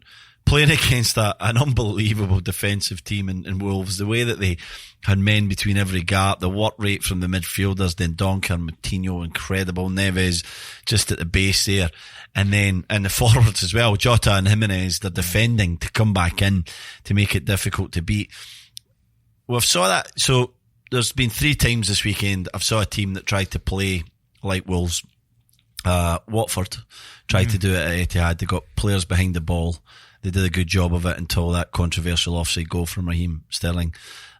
playing against an unbelievable defensive team in Wolves. The way that they had men between every gap, the work rate from the midfielders, then Donker, Moutinho, incredible. Neves just at the base there. And then in the forwards as well, Jota and Jimenez, they're defending to come back in to make it difficult to beat. We've saw that. So there's been 3 times this weekend I've saw a team that tried to play like Wolves. Watford tried to do it at Etihad. They got players behind the ball. They did a good job of it until that controversial offside goal from Raheem Sterling.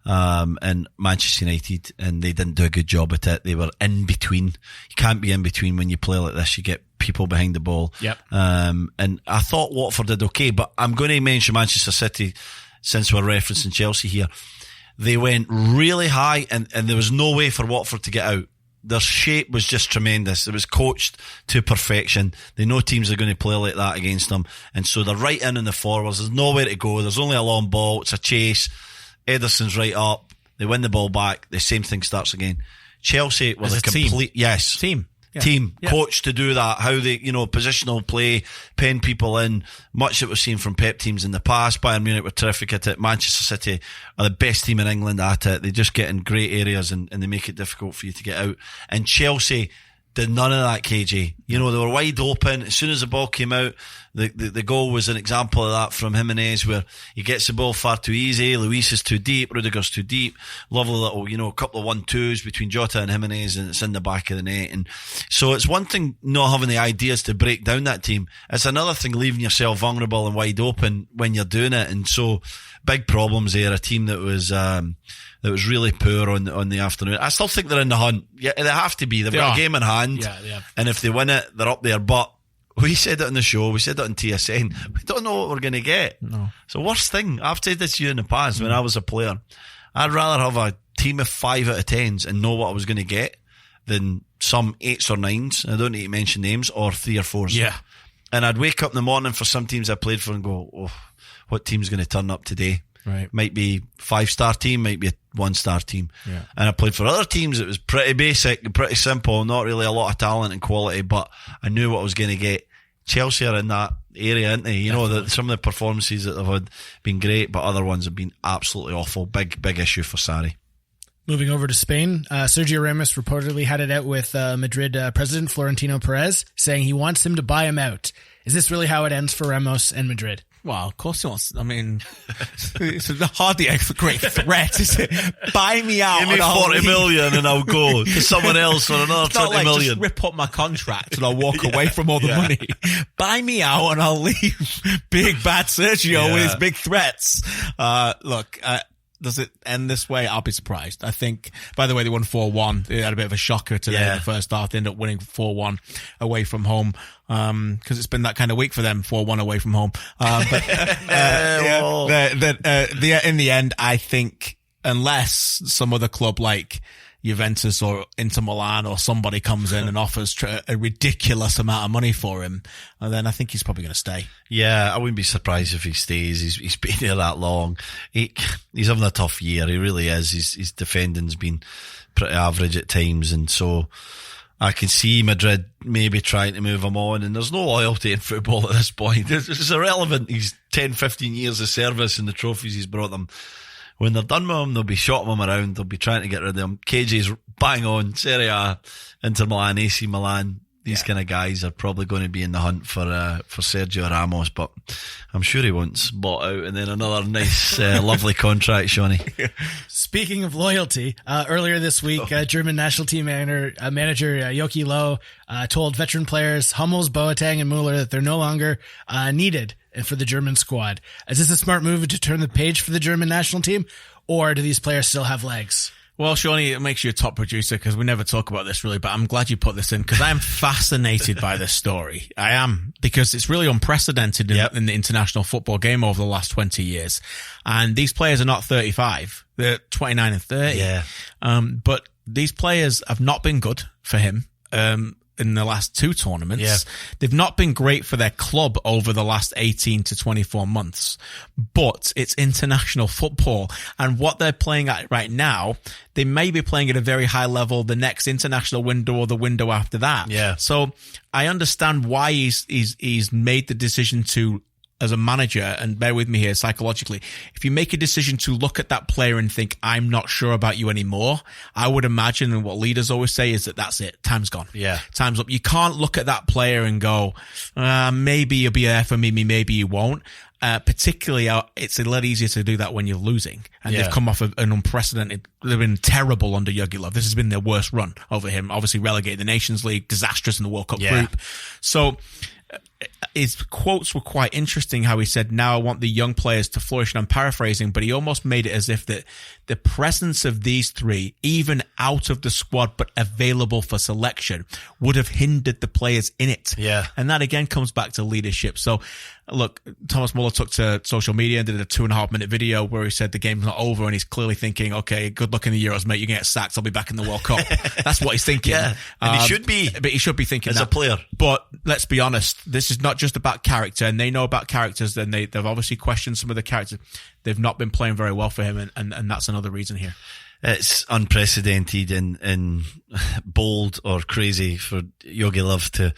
And Manchester United, and they didn't do a good job at it. They were in between. You can't be in between when you play like this. You get people behind the ball. Yep. And I thought Watford did okay, but I'm going to mention Manchester City since we're referencing Chelsea here. They went really high, and there was no way for Watford to get out. Their shape was just tremendous. It was coached to perfection. They know teams are going to play like that against them. And so they're right in the forwards. There's nowhere to go. There's only a long ball. It's a chase. Ederson's right up. They win the ball back. The same thing starts again. Chelsea was a complete team. team, coach to do that, how they, positional play, pen people in, much that we've seen from Pep teams in the past. Bayern Munich were terrific at it. Manchester City are the best team in England at it. They just get in great areas and they make it difficult for you to get out. And Chelsea did none of that, KJ. They were wide open. As soon as the ball came out, the goal was an example of that from Jimenez, where he gets the ball far too easy. Luis is too deep. Rudiger's too deep. Lovely little, couple of 1-2s between Jota and Jimenez, and it's in the back of the net. And so it's one thing not having the ideas to break down that team. It's another thing leaving yourself vulnerable and wide open when you're doing it. And so big problems there. A team that was really poor on the afternoon. I still think they're in the hunt. Yeah, they have to be. They've got a game in hand. Yeah, they have. And if they win it, they're up there. But we said it on the show, we said it on TSN, we don't know what we're going to get. No. It's the worst thing. I've said this to you in the past when I was a player. I'd rather have a team of 5 out of 10s and know what I was going to get than some 8s or 9s. I don't need to mention names, or 3 or 4s. Yeah. And I'd wake up in the morning for some teams I played for and go, oh, what team's going to turn up today? Right. Might be 5-star team, might be a 1-star team. Yeah. And I played for other teams. It was pretty basic and pretty simple, not really a lot of talent and quality, but I knew what I was going to get. Chelsea are in that area, aren't they? Some of the performances that they've had been great, but other ones have been absolutely awful. Big issue for Sarri. Moving over to Spain, Sergio Ramos reportedly had it out with Madrid president Florentino Perez, saying he wants him to buy him out. Is this really how it ends for Ramos and Madrid? Well, of course he wants. I mean, it's hardly a great threat, is it? Buy me out. Give me 40 million and I'll go to someone else for another 20 million. Just rip up my contract and I'll walk away from all the money. Buy me out and I'll leave big bad Sergio with his big threats. Look, does it end this way? I'll be surprised. I think, by the way, they won 4-1. They had a bit of a shocker today in the first half. They ended up winning 4-1 away from home. Cause it's been that kind of week for them, 4-1 away from home. But in the end, I think unless some other club like Juventus or Inter Milan or somebody comes in and offers a ridiculous amount of money for him, and then I think he's probably going to stay. Yeah, I wouldn't be surprised if he stays. He's been here that long. He's having a tough year. He really is. His defending's been pretty average at times, and so I can see Madrid maybe trying to move him on, and there's no loyalty in football at this point. It's irrelevant. He's 10-15 years of service and the trophies he's brought them. When they're done with him, they'll be shotting him around. They'll be trying to get rid of him. KJ's bang on. Serie A, Inter Milan, AC Milan. These kind of guys are probably going to be in the hunt for Sergio Ramos, but I'm sure he wants bought out and then another nice, lovely contract, Shawnee. Speaking of loyalty, earlier this week, German national team manager Joachim Löw told veteran players Hummels, Boateng, and Muller that they're no longer needed for the German squad. Is this a smart move to turn the page for the German national team, or do these players still have legs? Well, Shawnee, it makes you a top producer because we never talk about this really, but I'm glad you put this in because I am fascinated by this story. I am, because it's really unprecedented in the international football game over the last 20 years. And these players are not 35. They're 29 and 30. Yeah. But these players have not been good for him. In the last 2 tournaments. Yeah. They've not been great for their club over the last 18 to 24 months, but it's international football, and what they're playing at right now, they may be playing at a very high level the next international window or the window after that. Yeah. So I understand why he's made the decision to, as a manager, and bear with me here psychologically, if you make a decision to look at that player and think, I'm not sure about you anymore, I would imagine, and what leaders always say is that's it. Time's gone. Yeah. Time's up. You can't look at that player and go, maybe you'll be there for me, maybe you won't. Particularly, it's a lot easier to do that when you're losing. And they've come off an unprecedented, they've been terrible under Joachim Löw. This has been their worst run over him. Obviously relegated the Nations League, disastrous in the World Cup group. So, his quotes were quite interesting, how he said, now I want the young players to flourish, and I'm paraphrasing, but he almost made it as if that the presence of these 3, even out of the squad but available for selection, would have hindered the players in it. Yeah. And that again comes back to leadership. So look, Thomas Muller took to social media and did a 2.5-minute video where he said the game's not over, and he's clearly thinking, okay, good luck in the Euros, mate. You can get sacked. I'll be back in the World Cup. That's what he's thinking. Yeah, and he should be. But he should be thinking as that. a player. But let's be honest, this is not just about character, and they know about characters, and they've obviously questioned some of the characters. They've not been playing very well for him, and that's another reason here. It's unprecedented and bold or crazy for Jogi Löw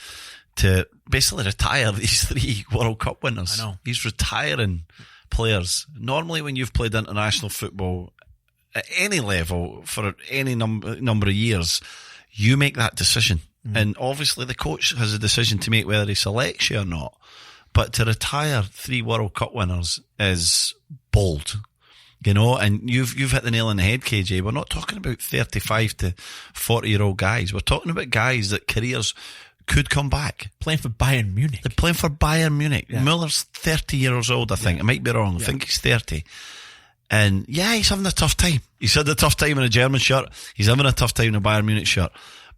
to basically retire these 3 World Cup winners. I know. He's retiring players. Normally when you've played international football at any level for any number of years, you make that decision. And obviously the coach has a decision to make whether he selects you or not. But to retire 3 World Cup winners is bold. You know, and you've hit the nail on the head, KJ. We're not talking about 35 to 40-year-old guys. We're talking about guys that careers could come back. Playing for Bayern Munich. They're playing for Bayern Munich. Yeah. Muller's 30 years old, I think. I might be wrong. I think he's 30. And yeah, he's having a tough time. He's had a tough time in a German shirt. He's having a tough time in a Bayern Munich shirt.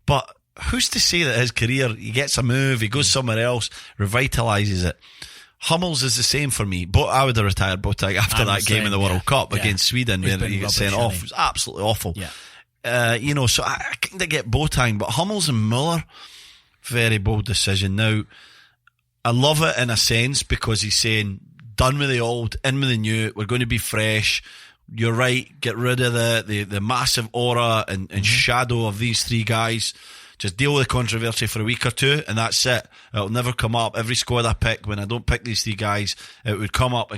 But who's to say that his career, he gets a move, he goes somewhere else, revitalises it. Hummels is the same for me. But I would have retired Boateng after that game in the World Cup against Sweden, where he got sent off. It was absolutely awful. Yeah. You know, so I kind of get Boateng, but Hummels and Muller, very bold decision. Now, I love it in a sense because he's saying, done with the old, in with the new, we're going to be fresh. You're right, get rid of the massive aura and shadow of these 3 guys. Just deal with the controversy for a week or 2, and that's it. It'll never come up. Every squad I pick, when I don't pick these 3 guys, it would come up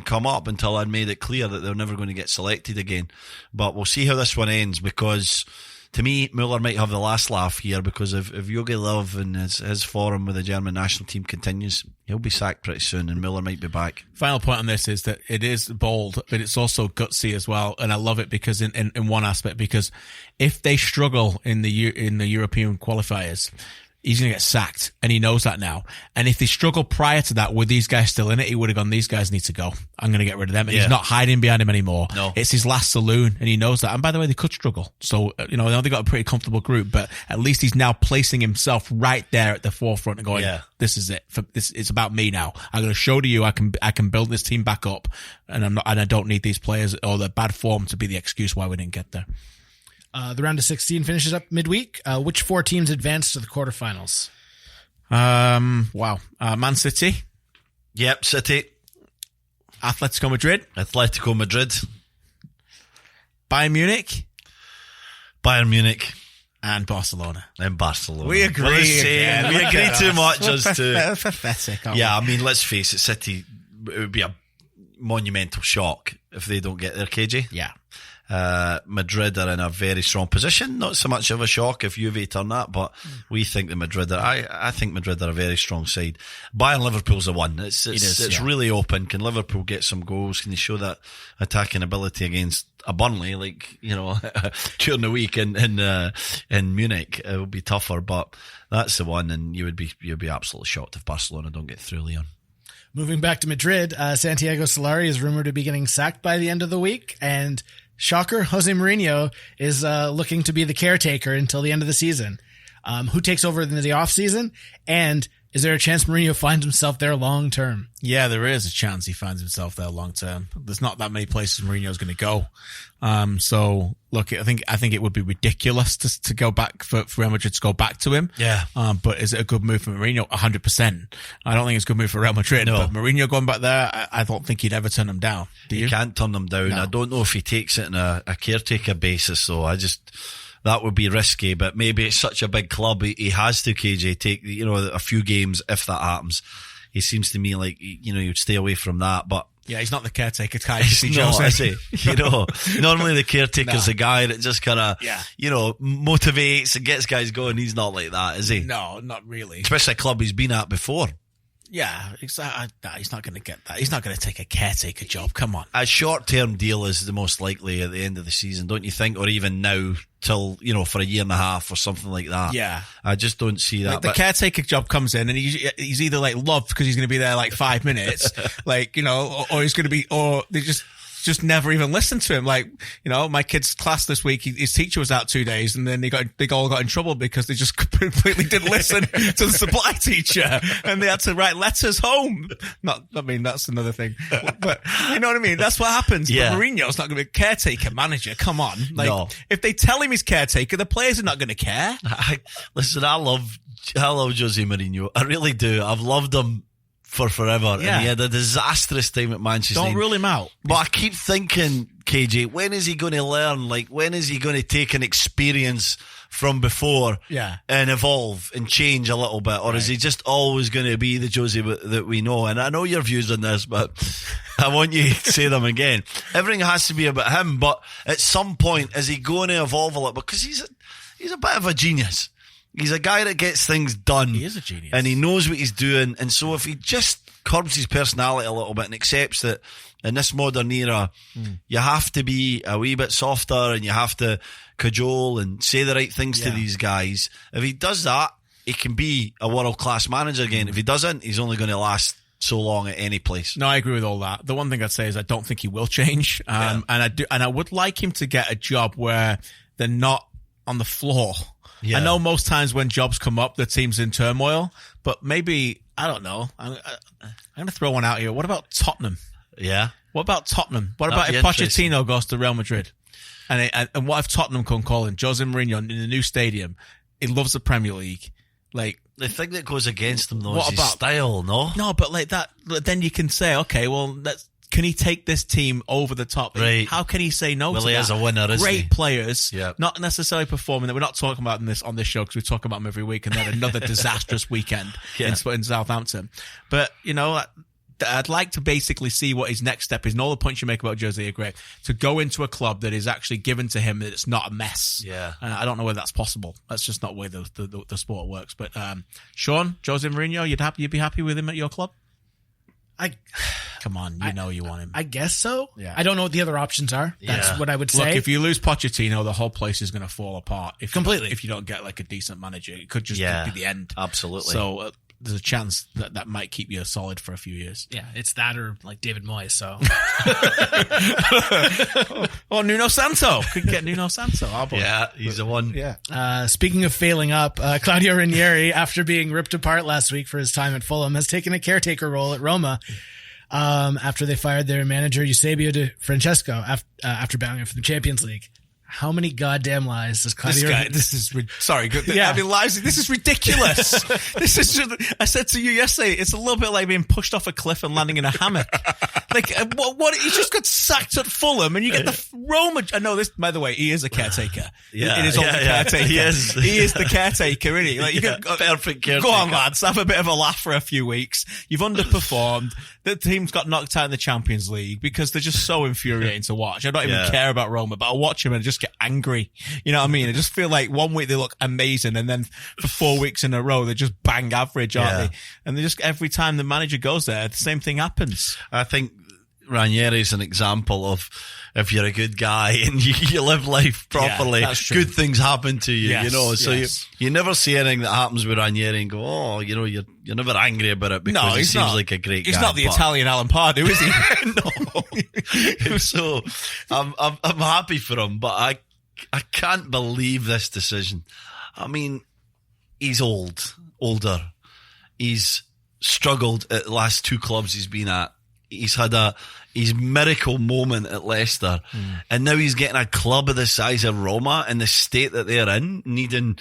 until I'd made it clear that they're never going to get selected again. But we'll see how this one ends, because to me, Muller might have the last laugh here, because if Jogi Löw and his form with the German national team continues, he'll be sacked pretty soon, and Muller might be back. Final point on this is that it is bold, but it's also gutsy as well, and I love it because in one aspect, because if they struggle in the European qualifiers, he's going to get sacked, and he knows that now. And if they struggle prior to that with these guys still in it, he would have gone, these guys need to go. I'm going to get rid of them. And he's not hiding behind him anymore. No. It's his last saloon, and he knows that. And by the way, they could struggle. So, you know, they got a pretty comfortable group, but at least he's now placing himself right there at the forefront and going, this is it. It's about me now. I'm going to show to you I can build this team back up, and I don't need these players or their bad form to be the excuse why we didn't get there. The round of 16 finishes up midweek. Which 4 teams advanced to the quarterfinals? Wow. Man City. Yep, City. Atletico Madrid. Bayern Munich. And Barcelona. We agree. Again. We agree too much as to... Pathetic. Yeah, I mean, let's face it, City, it would be a monumental shock if they don't get their, KJ. Yeah. Madrid are in a very strong position. Not so much of a shock if Juve turn that, but we think that Madrid are, I think Madrid are a very strong side. Bayern Liverpool's the one. It's really open. Can Liverpool get some goals? Can they show that attacking ability against a Burnley, like, you know, during the week in Munich? It will be tougher, but that's the one, and you'd be absolutely shocked if Barcelona don't get through Lyon. Moving back to Madrid, Santiago Solari is rumored to be getting sacked by the end of the week, and shocker, Jose Mourinho is looking to be the caretaker until the end of the season. Who takes over in the offseason? And is there a chance Mourinho finds himself there long term? Yeah, there is a chance he finds himself there long term. There's not that many places Mourinho's going to go. So look, I think it would be ridiculous to go back for Real Madrid to go back to him. Yeah. But is it a good move for Mourinho? 100%. I don't think it's a good move for Real Madrid. No. But Mourinho going back there, I don't think he'd ever turn him down. Do you? He can't turn them down. No. I don't know if he takes it on a caretaker basis, though. That would be risky, but maybe it's such a big club, he has to, KJ, take, you know, a few games if that happens. He seems to me like, you know, you'd stay away from that, but yeah, he's not the caretaker guy. No, I say, you know, normally the caretaker's the guy that just kind of, you know, motivates and gets guys going. He's not like that, is he? No, not really. Especially a club he's been at before. Yeah, exactly. He's not going to get that. He's not going to take a caretaker job. Come on. A short-term deal is the most likely at the end of the season, don't you think? Or even now, till, you know, for a year and a half or something like that. Yeah. I just don't see that. Like the caretaker job comes in and he's either like loved because he's going to be there like 5 minutes, like, you know, or he's going to be, or they just just never even listened to him. Like, my kid's class this week, his teacher was out 2 days, and then they all got in trouble because they just completely didn't listen to the supply teacher, and they had to write letters home. That's another thing. But you know what I mean? That's what happens. Yeah. But Mourinho's not going to be a caretaker manager. Come on. Like, No. if they tell him he's caretaker, the players are not going to care. Listen, I love Jose Mourinho. I really do. I've loved him for forever. Yeah. And he had a disastrous time at Manchester Don't United. rule him out. But I keep thinking, KJ, when is he going to learn? Like, when is he going to take an experience from before and evolve and change a little bit? Or is he just always going to be the Jose that we know? And I know your views on this, but I want you to say them again. Everything has to be about him, but at some point, is he going to evolve a little? Because he's a bit of a genius. He's a guy that gets things done. He is a genius. And he knows what he's doing. And so if he just curbs his personality a little bit and accepts that in this modern era, you have to be a wee bit softer and you have to cajole and say the right things to these guys. If he does that, he can be a world-class manager again. If he doesn't, he's only going to last so long at any place. No, I agree with all that. The one thing I'd say is I don't think he will change. And I would like him to get a job where they're not on the floor. Yeah. I know most times when jobs come up, the team's in turmoil, but maybe, I don't know. I'm going to throw one out here. What about Tottenham? Yeah. What about Tottenham? What That'd about if Pochettino goes to Real Madrid? And what if Tottenham come calling Jose Mourinho in the new stadium? He loves the Premier League. Like, the thing that goes against him, though, what is his style, no? No, but like that, then you can say, okay, well, can he take this team over the top? Right. How can he say no to that? Well, he is a winner, isn't he? Great players, Yep. not necessarily performing. We're not talking about this on this show because we talk about them every week, and then another disastrous weekend in Southampton. But, I'd like to basically see what his next step is. And all the points you make about Jose are great. To go into a club that is actually given to him, that it's not a mess. Yeah. And I don't know whether that's possible. That's just not the way the sport works. But Sean, Jose Mourinho, you'd be happy with him at your club? Come on, you want him. I guess so. Yeah. I don't know what the other options are. That's what I would say. Look, if you lose Pochettino, the whole place is going to fall apart. Completely. If you don't get like a decent manager, it could just be the end. Absolutely. So there's a chance that might keep you solid for a few years. Yeah, it's that or like David Moyes. So, or Nuno Santo could get Nuno Santo. Yeah, he's the one. Yeah. Speaking of failing up, Claudio Ranieri, after being ripped apart last week for his time at Fulham, has taken a caretaker role at Roma. After they fired their manager Eusebio Di Francesco after bowing out for the Champions League. How many goddamn lies does Claudio? This is ridiculous. This is just, I said to you yesterday, it's a little bit like being pushed off a cliff and landing in a hammock. Like, what? He just got sacked at Fulham, and you get the Roma. I know this. By the way, he is a caretaker. Yeah, it is all the caretaker. He is. He is the caretaker, isn't he? Like, perfect caretaker. Go on, lads, have a bit of a laugh for a few weeks. You've underperformed. The team's got knocked out in the Champions League because they're just so infuriating to watch. I don't even care about Roma, but I watch them and I just get angry. You know what I mean? I just feel like one week they look amazing, and then for 4 weeks in a row they just bang average, aren't they? And they just, every time the manager goes there, the same thing happens. I think Ranieri is an example of, if you're a good guy and you live life properly, good things happen to you, So you never see anything that happens with Ranieri and go, you're never angry about it because he seems like a great guy. He's not the Italian Alan Pardew, is he? No. So I'm happy for him, but I can't believe this decision. I mean, he's older. He's struggled at the last two clubs he's been at. He's had his miracle moment at Leicester, and now he's getting a club of the size of Roma in the state that they're in, needing,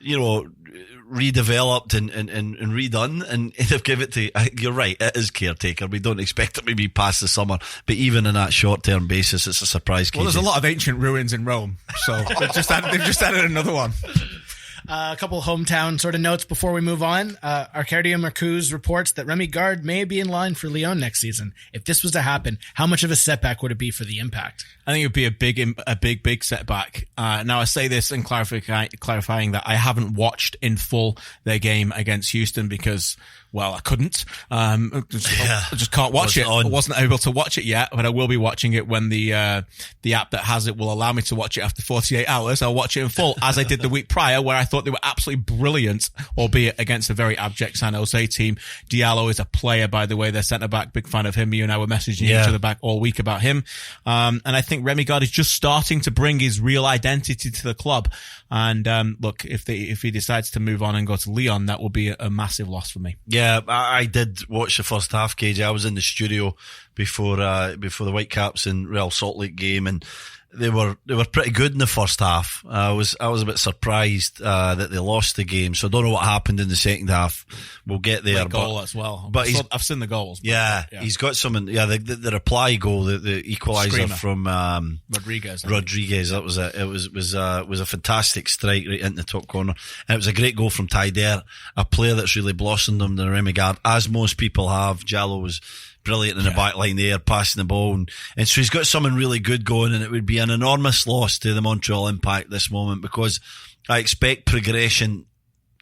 redeveloped and redone, and they've given it to, you're right, it is caretaker. We don't expect it to be past the summer, but even in that short-term basis, it's a surprise. Well, there's a lot of ancient ruins in Rome, so they've just added another one. A couple hometown sort of notes before we move on. Arcadio Marcuse reports that Remi Garde may be in line for Lyon next season. If this was to happen, how much of a setback would it be for the Impact? I think it would be a big setback. Now I say this in clarifying that I haven't watched in full their game against Houston because Well, I couldn't. I just can't watch it. I wasn't able to watch it yet, but I will be watching it when the app that has it will allow me to watch it after 48 hours. I'll watch it in full, as I did the week prior, where I thought they were absolutely brilliant, albeit against a very abject San Jose team. Diallo is a player, by the way. Their centre-back, big fan of him. You and I were messaging each other back all week about him. And I think Remi Garde is just starting to bring his real identity to the club. And look, if he decides to move on and go to Lyon, that will be a massive loss for me. Yeah, I did watch the first half, KJ. I was in the studio before the Whitecaps and Real Salt Lake game, and they were pretty good in the first half. I was a bit surprised that they lost the game, so I don't know what happened in the second half. We'll get there. Great goal as well. But I've seen the goals. Yeah, he's got some. Yeah, the reply goal, the equaliser from Rodriguez. That was it was a fantastic strike right into the top corner, and it was a great goal from Tyder, a player that's really blossomed under Remi Garde, as most people have. Jallo was brilliant in the back line there, passing the ball. And so he's got something really good going, and it would be an enormous loss to the Montreal Impact this moment, because I expect progression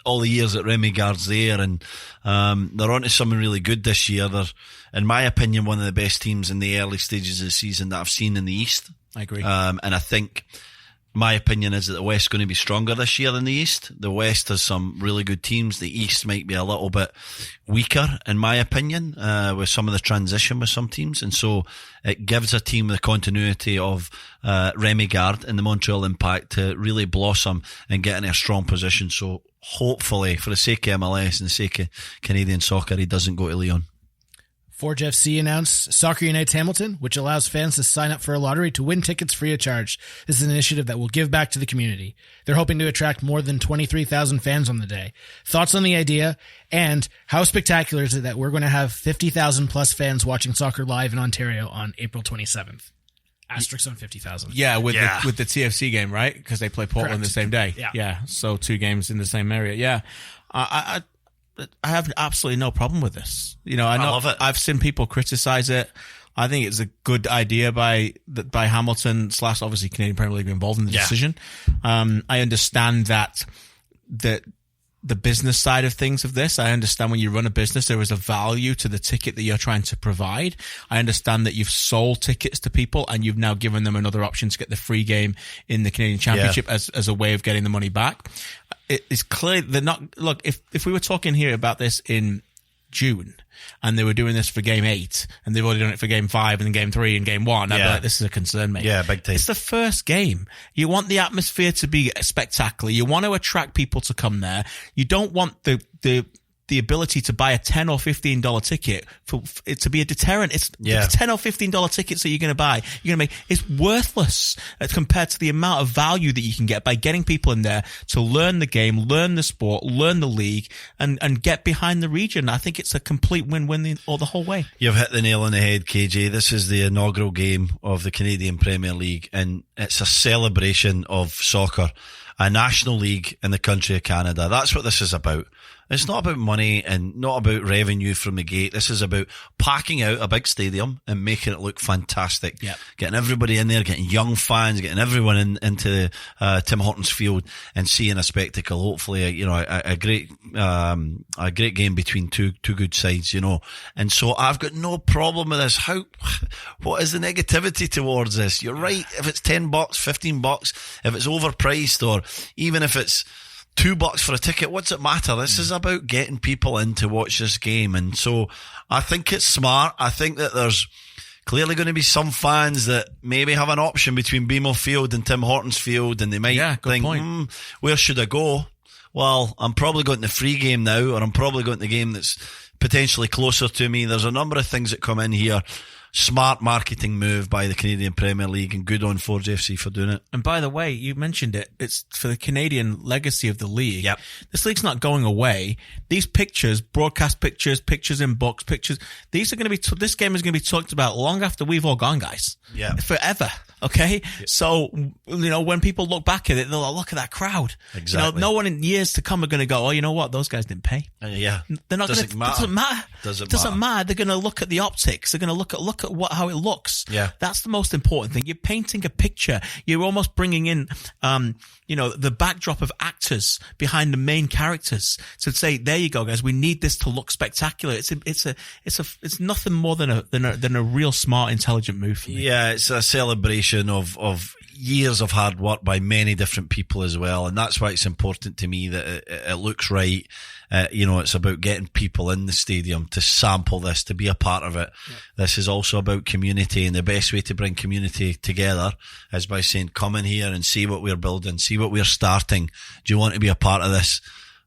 all the years that Remi Garde's there, and they're onto something really good this year. They're, in my opinion, one of the best teams in the early stages of the season that I've seen in the East. I agree. And I think my opinion is that the West's going to be stronger this year than the East. The West has some really good teams. The East might be a little bit weaker, in my opinion, with some of the transition with some teams. And so it gives a team the continuity of Remi Garde and the Montreal Impact to really blossom and get in a strong position. So hopefully, for the sake of MLS and the sake of Canadian soccer, he doesn't go to Lyon. Forge FC announced Soccer Unites Hamilton, which allows fans to sign up for a lottery to win tickets free of charge. This is an initiative that will give back to the community. They're hoping to attract more than 23,000 fans on the day. Thoughts on the idea, and how spectacular is it that we're going to have 50,000 plus fans watching soccer live in Ontario on April 27th? Asterisk on 50,000. Yeah, with the TFC game, right? Because they play Portland Correct. the same day. Yeah. So 2 games in the same area. Yeah. I have absolutely no problem with this. You know, I love it. I've seen people criticize it. I think it's a good idea by Hamilton / obviously Canadian Premier League involved in the decision. I understand that the business side of things of this. I understand when you run a business, there is a value to the ticket that you're trying to provide. I understand that you've sold tickets to people and you've now given them another option to get the free game in the Canadian Championship as a way of getting the money back. It's clear they're not. Look, if we were talking here about this in June and they were doing this for game 8 and they've already done it for game 5 and game 3 and game 1, I'd be like, this is a concern, mate. Yeah, big time. It's the first game. You want the atmosphere to be spectacular. You want to attract people to come there. You don't want the ability to buy a $10 or $15 ticket for it to be a deterrent. It's the $10 or $15 tickets that you're going to buy. You're going to make it's worthless compared to the amount of value that you can get by getting people in there to learn the game, learn the sport, learn the league, and get behind the region. I think it's a complete win-win all the whole way. You've hit the nail on the head, KJ. This is the inaugural game of the Canadian Premier League, and it's a celebration of soccer, a national league in the country of Canada. That's what this is about. It's not about money and not about revenue from the gate. This is about packing out a big stadium and making it look fantastic. Yep. Getting everybody in there, getting young fans, getting everyone into Tim Hortons Field and seeing a spectacle. Hopefully, a great game between two good sides, And so I've got no problem with this. What is the negativity towards this? You're right. If it's $10, $15, if it's overpriced, or even if it's $2 for a ticket, what's it matter? This is about getting people in to watch this game. And so I think it's smart. I think that there's clearly going to be some fans that maybe have an option between BMO Field and Tim Hortons Field, and they might think, where should I go? Well, I'm probably going to the free game now, or I'm probably going to the game that's potentially closer to me. There's a number of things that come in here. Smart marketing move by the Canadian Premier League, and good on Forge FC for doing it. And by the way, you mentioned it. It's for the Canadian legacy of the league. Yep. This league's not going away. These pictures, broadcast pictures, pictures in books, pictures, these are going to be, this game is going to be talked about long after we've all gone, guys. Yeah. Forever. Okay. Yeah. So, when people look back at it, they'll like, look at that crowd. Exactly. No one in years to come are going to go, oh, you know what? Those guys didn't pay. Yeah. They're not going to, doesn't matter. Doesn't matter. They're going to look at the optics. They're going to look look at how it looks. Yeah. That's the most important thing. You're painting a picture. You're almost bringing in, the backdrop of actors behind the main characters. So to say, there you go, guys. We need this to look spectacular. It's nothing more than a real smart, intelligent move for me. Yeah, it's a celebration of years of hard work by many different people as well, and that's why it's important to me that it looks right. It's about getting people in the stadium to sample this, to be a part of it. Yeah. This is also about community, and the best way to bring community together is by saying, come in here and see what we're building, see what we're starting. Do you want to be a part of this?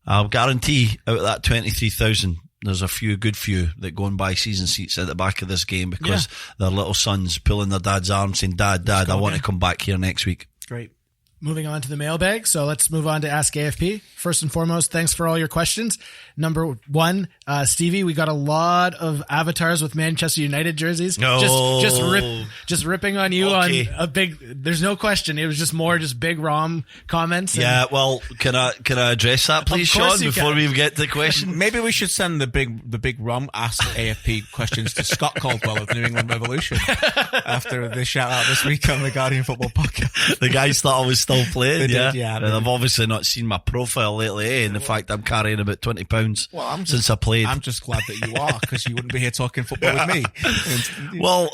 I'll guarantee out of that 23,000, there's a good few that go and buy season seats at the back of this game because their little sons pulling their dad's arm saying, Dad, I want to come back here next week. Great. Moving on to the mailbag. So let's move on to Ask AFP. First and foremost, thanks for all your questions. Number one, Stevie, we got a lot of avatars with Manchester United jerseys. No. Just ripping on you on a big, there's no question. It was just more big Rom comments. Yeah, well, can I address that please, Sean, before we get to the question? Maybe we should send the big Rom Ask AFP questions to Scott Caldwell of New England Revolution after the shout out this week on the Guardian Football Podcast. The guys thought I was still playing, yeah. And I've obviously not seen my profile lately, and the fact I'm carrying about 20 pounds since I played. I'm just glad that you are, because you wouldn't be here talking football with me. Well,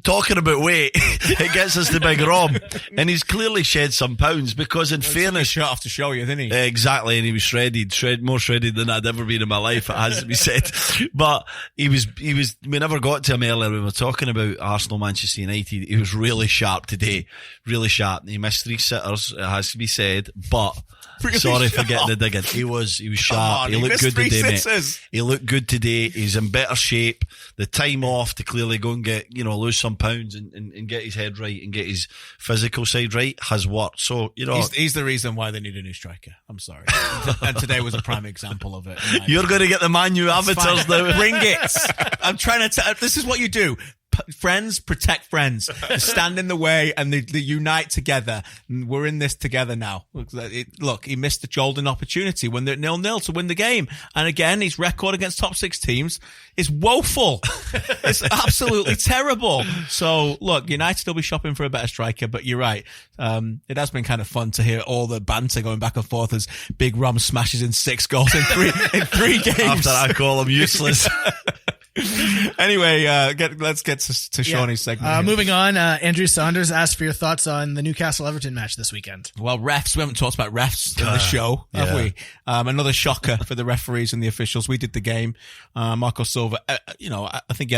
talking about weight, it gets us to Big Rom, and he's clearly shed some pounds because, in fairness, shirt off to show you, didn't he? Exactly, and he was shredded, more shredded than I'd ever been in my life. It has to be said, but he was. We never got to him earlier. We were talking about Arsenal, Manchester United. He was really sharp today, really sharp. He missed 3 sitters. It has to be said, but. Really sorry for getting the digging. He was sharp. He looked good today, mate. He looked good today. He's in better shape. The time off to clearly go and get, lose some pounds and get his head right and get his physical side right has worked. So, he's the reason why they need a new striker. I'm sorry. And today was a prime example of it. You're going to get the Man U avatars now. Bring it. I'm trying to this is what you do. Friends protect friends. They stand in the way and they unite together. We're in this together now. Look, he missed the golden opportunity when they're 0-0 to win the game. And again, his record against top 6 teams is woeful. It's absolutely terrible. So look, United will be shopping for a better striker, but you're right. It has been kind of fun to hear all the banter going back and forth as Big Rom smashes in 6 goals in three games. After I call him useless. Anyway, let's get to Shawnee's segment. Moving on, Andrew Saunders asked for your thoughts on the Newcastle Everton match this weekend. Well, refs. We haven't talked about refs in the show, have we? Another shocker for the referees and the officials. We did the game. Marco Silva, I think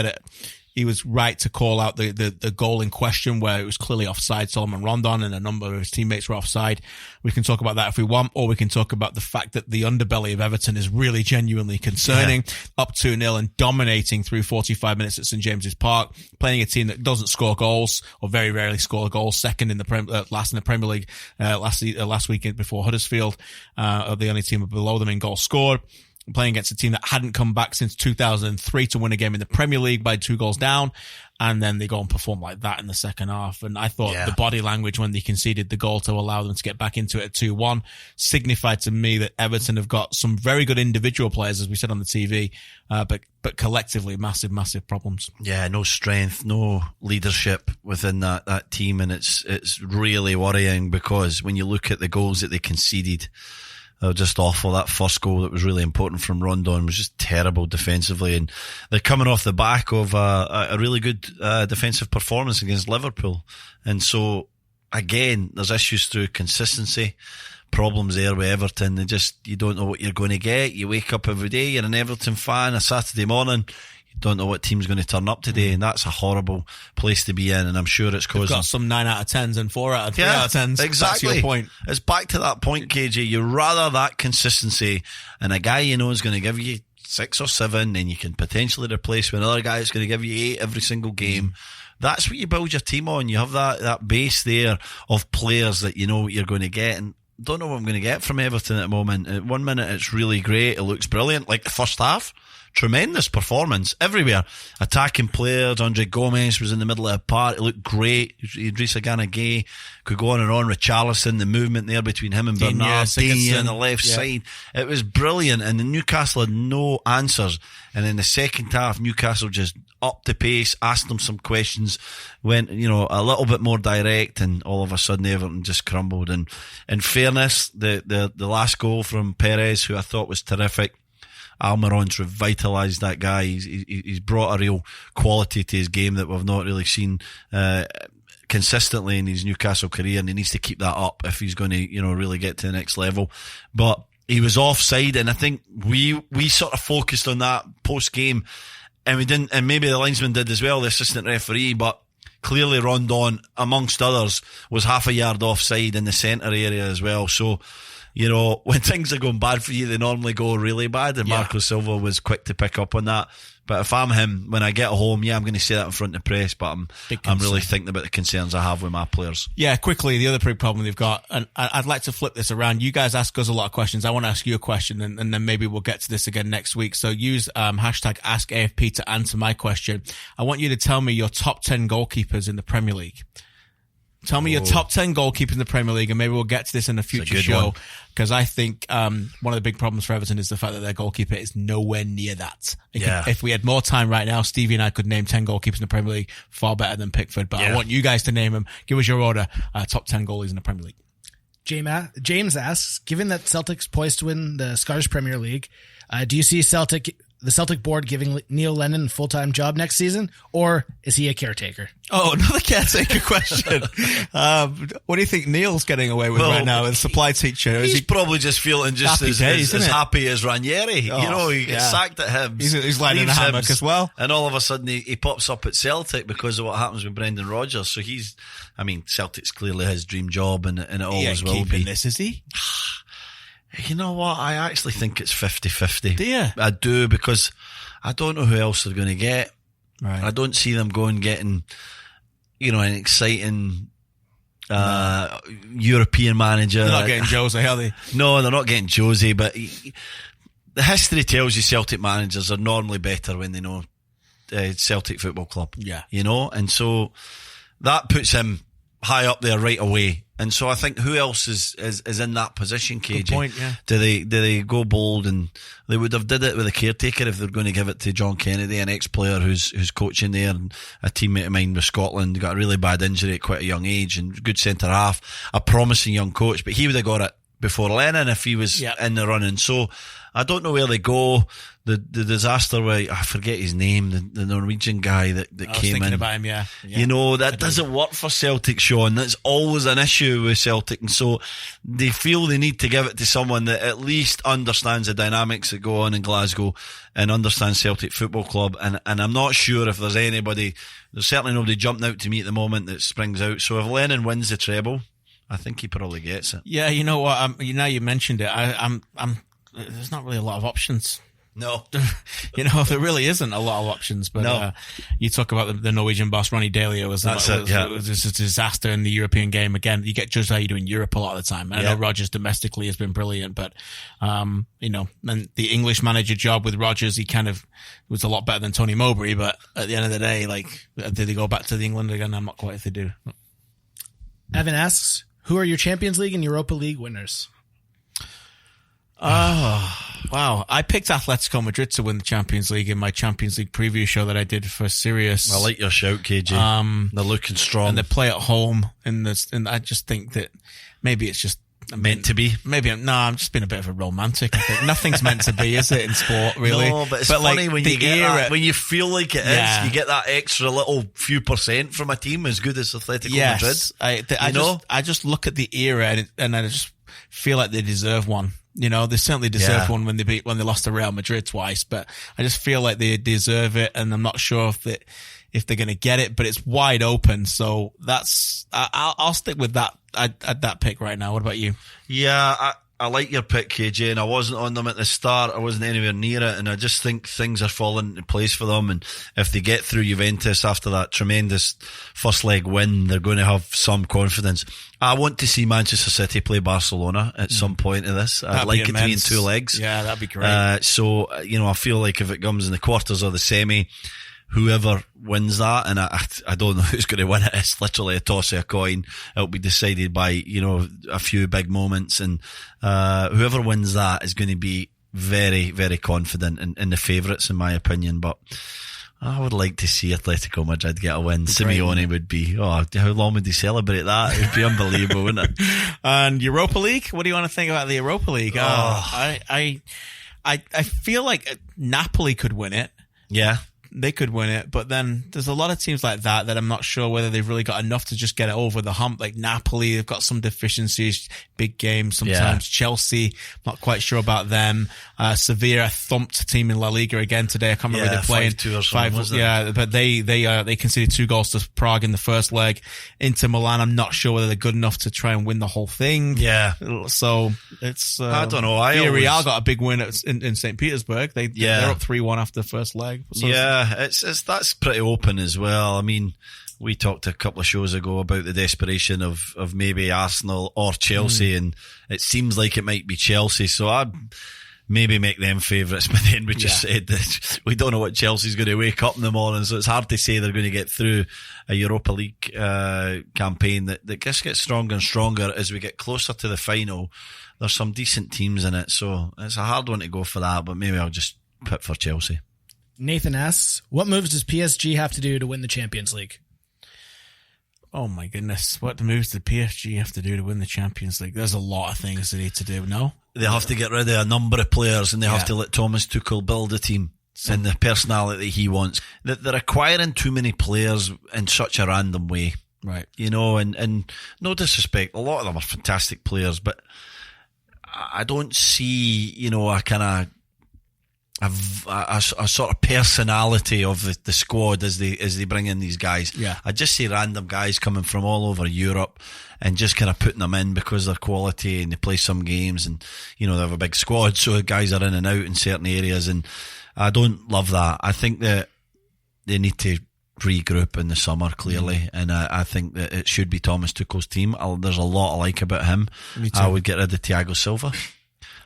he was right to call out the goal in question where it was clearly offside. Solomon Rondon and a number of his teammates were offside. We can talk about that if we want, or we can talk about the fact that the underbelly of Everton is really genuinely concerning. Up 2-0 and dominating through 45 minutes at St James's Park, playing a team that doesn't score goals or very rarely score goals. Second in the last in the Premier League last weekend before Huddersfield, are the only team below them in goals scored. Playing against a team that hadn't come back since 2003 to win a game in the Premier League by 2 goals down. And then they go and perform like that in the second half. And I thought the body language when they conceded the goal to allow them to get back into it at 2-1 signified to me that Everton have got some very good individual players, as we said on the TV, but collectively massive problems. Yeah, no strength, no leadership within that team. And it's really worrying because when you look at the goals that they conceded, they were just awful. That first goal that was really important from Rondon was just terrible defensively, and they're coming off the back of a really good defensive performance against Liverpool. And so again, there's issues through consistency, problems there with Everton. You don't know what you're going to get. You wake up every day, you're an Everton fan, a Saturday morning, don't know what team's going to turn up today, and that's a horrible place to be in, and I'm sure it's causing... They've got some 9 out of 10s and 4 out of 3 out of 10s. Exactly. That's your point. It's back to that point, KJ. You rather that consistency and a guy you know is going to give you 6 or 7, and you can potentially replace with another guy that's going to give you 8 every single game. That's what you build your team on. You have that base there of players that you know what you're going to get, and don't know what I'm going to get from Everton at the moment. At 1 minute it's really great, it looks brilliant, like the first half. tremendous performance everywhere. Attacking players, Andre Gomes was in the middle of the park. It looked great. Idrissa Gana Gueye could go on and on. Richarlison, the movement there between him and Bernard, Digne on the left side. It was brilliant, and the Newcastle had no answers. And in the second half, Newcastle just upped the pace, asked them some questions, went, a little bit more direct, and all of a sudden Everton just crumbled. And in fairness, the last goal from Perez, who I thought was terrific, Almiron's revitalised that guy. He's brought a real quality to his game that we've not really seen consistently in his Newcastle career, and he needs to keep that up if he's going to, really get to the next level. But he was offside, and I think we sort of focused on that post game, and we didn't, and maybe the linesman did as well, the assistant referee, but clearly Rondon, amongst others, was half a yard offside in the centre area as well. So, when things are going bad for you, they normally go really bad, and Marco Silva was quick to pick up on that. But if I'm him, when I get home, I'm going to say that in front of the press, but I'm really thinking about the concerns I have with my players. Yeah, quickly, the other big problem they've got, and I'd like to flip this around. You guys ask us a lot of questions. I want to ask you a question, and then maybe we'll get to this again next week. So use hashtag AskAFP to answer my question. I want you to tell me your top 10 goalkeepers in the Premier League. Tell me your top 10 goalkeepers in the Premier League, and maybe we'll get to this in a future show, because I think one of the big problems for Everton is the fact that their goalkeeper is nowhere near that. If we had more time right now, Stevie and I could name 10 goalkeepers in the Premier League far better than Pickford, but I want you guys to name them. Give us your order, top 10 goalies in the Premier League. James asks, given that Celtic's poised to win the Scottish Premier League, do you see the Celtic board giving Neil Lennon a full-time job next season, or is he a caretaker? Oh, another caretaker question. What do you think Neil's getting away with right now as supply teacher? He's probably just feeling just as happy as Ranieri. He gets sacked at him. He's lying in a hammock as well. And all of a sudden he pops up at Celtic because of what happens with Brendan Rodgers. So Celtic's clearly his dream job, and it always will be. This, is he? You know what? I actually think it's 50-50. Do you? I do, because I don't know who else they're going to get. Right. I don't see them getting, an exciting European manager. They're not getting Jose, are they? No, they're not getting Jose, but the history tells you Celtic managers are normally better when they know Celtic Football Club. Yeah. And so that puts him high up there right away. And so I think, who else is in that position, KJ? Good point, yeah. Do they go bold? And they would have did it with a caretaker if they're going to give it to John Kennedy, an ex-player who's coaching there, and a teammate of mine with Scotland, got a really bad injury at quite a young age, and good centre half, a promising young coach, but he would have got it before Lennon if he was in the running. So I don't know where they go. The disaster where, I forget his name, the Norwegian guy that came in. I was thinking about him, yeah. That doesn't work for Celtic, Sean. That's always an issue with Celtic. And so they feel they need to give it to someone that at least understands the dynamics that go on in Glasgow and understands Celtic Football Club. And I'm not sure if there's certainly nobody jumping out to me at the moment that springs out. So if Lennon wins the treble, I think he probably gets it. Yeah, you know what? Now you mentioned it. There's not really a lot of options. No. There really isn't a lot of options. But you talk about the Norwegian boss, Ronny Deilio, it was a disaster in the European game. Again, you get judged how you do in Europe a lot of the time. I know Rodgers domestically has been brilliant, but, and the English manager job with Rodgers, he kind of was a lot better than Tony Mowbray. But at the end of the day, did they go back to the England again? I'm not quite if they do. Evan asks, who are your Champions League and Europa League winners? Oh, wow. I picked Atletico Madrid to win the Champions League in my Champions League preview show that I did for Sirius. I like your shout, KJ. They're looking strong. And they play at home and I just think that maybe it's just meant to be. I'm just being a bit of a romantic. I think nothing's meant to be, is it, in sport, really? No, but it's funny when you get that, when you feel like it is, you get that extra little few percent from a team as good as Atletico Madrid. I just look at the era and I just feel like they deserve one. They certainly deserved one when they lost to Real Madrid twice, but I just feel like they deserve it, and I'm not sure if they're going to get it, but it's wide open. So I'll stick with that. That pick right now. What about you? Yeah, I like your pick, KJ, and I wasn't on them at the start. I wasn't anywhere near it, and I just think things are falling into place for them. And if they get through Juventus after that tremendous first leg win, they're going to have some confidence. I want to see Manchester City play Barcelona at some point of this. I'd like it to be in 2 legs. Yeah, that'd be great. So, I feel like if it comes in the quarters or the semi, whoever wins that, and I don't know who's going to win it. It's literally a toss of a coin. It'll be decided by, a few big moments, and whoever wins that is going to be very, very confident in the favourites, in my opinion. But I would like to see Atletico Madrid get a win. Simeone would be, how long would he celebrate that? It would be unbelievable, wouldn't it? And Europa League? What do you want to think about the Europa League? I feel like Napoli could win it. Yeah. They could win it, but then there's a lot of teams like that I'm not sure whether they've really got enough to just get it over the hump. Like Napoli, they've got some deficiencies, big games sometimes. Yeah. Chelsea, not quite sure about them. Sevilla thumped a team in La Liga again today. I can't remember they're playing 5-2 or something, wasn't it? But they conceded 2 goals to Prague in the first leg. Inter Milan, I'm not sure whether they're good enough to try and win the whole thing. Yeah. So it's I don't know. Real got a big win in St. Petersburg. They're up 3-1 after the first leg. So that's pretty open as well. I mean, we talked a couple of shows ago about the desperation of maybe Arsenal or Chelsea, and it seems like it might be Chelsea. So I'd maybe make them favourites, but then we just said that we don't know what Chelsea's going to wake up in the morning, so it's hard to say they're going to get through a Europa League campaign that just gets stronger and stronger as we get closer to the final. There's some decent teams in it, so it's a hard one to go for that, but maybe I'll just put for Chelsea. Nathan asks, what moves does PSG have to do to win the Champions League? Oh my goodness. What moves did PSG have to do to win the Champions League? There's a lot of things they need to do, no? They have to get rid of a number of players, and they have to let Thomas Tuchel build a team and the personality he wants. They're acquiring too many players in such a random way. Right. And no disrespect, a lot of them are fantastic players, but I don't see, a kind of a sort of personality of the squad as they bring in these guys. Yeah. I just see random guys coming from all over Europe and just kind of putting them in because they're quality and they play some games, and they have a big squad, so guys are in and out in certain areas, and I don't love that. I think that they need to regroup in the summer, clearly, and I think that it should be Thomas Tuchel's team. There's a lot I like about him. I would get rid of Thiago Silva.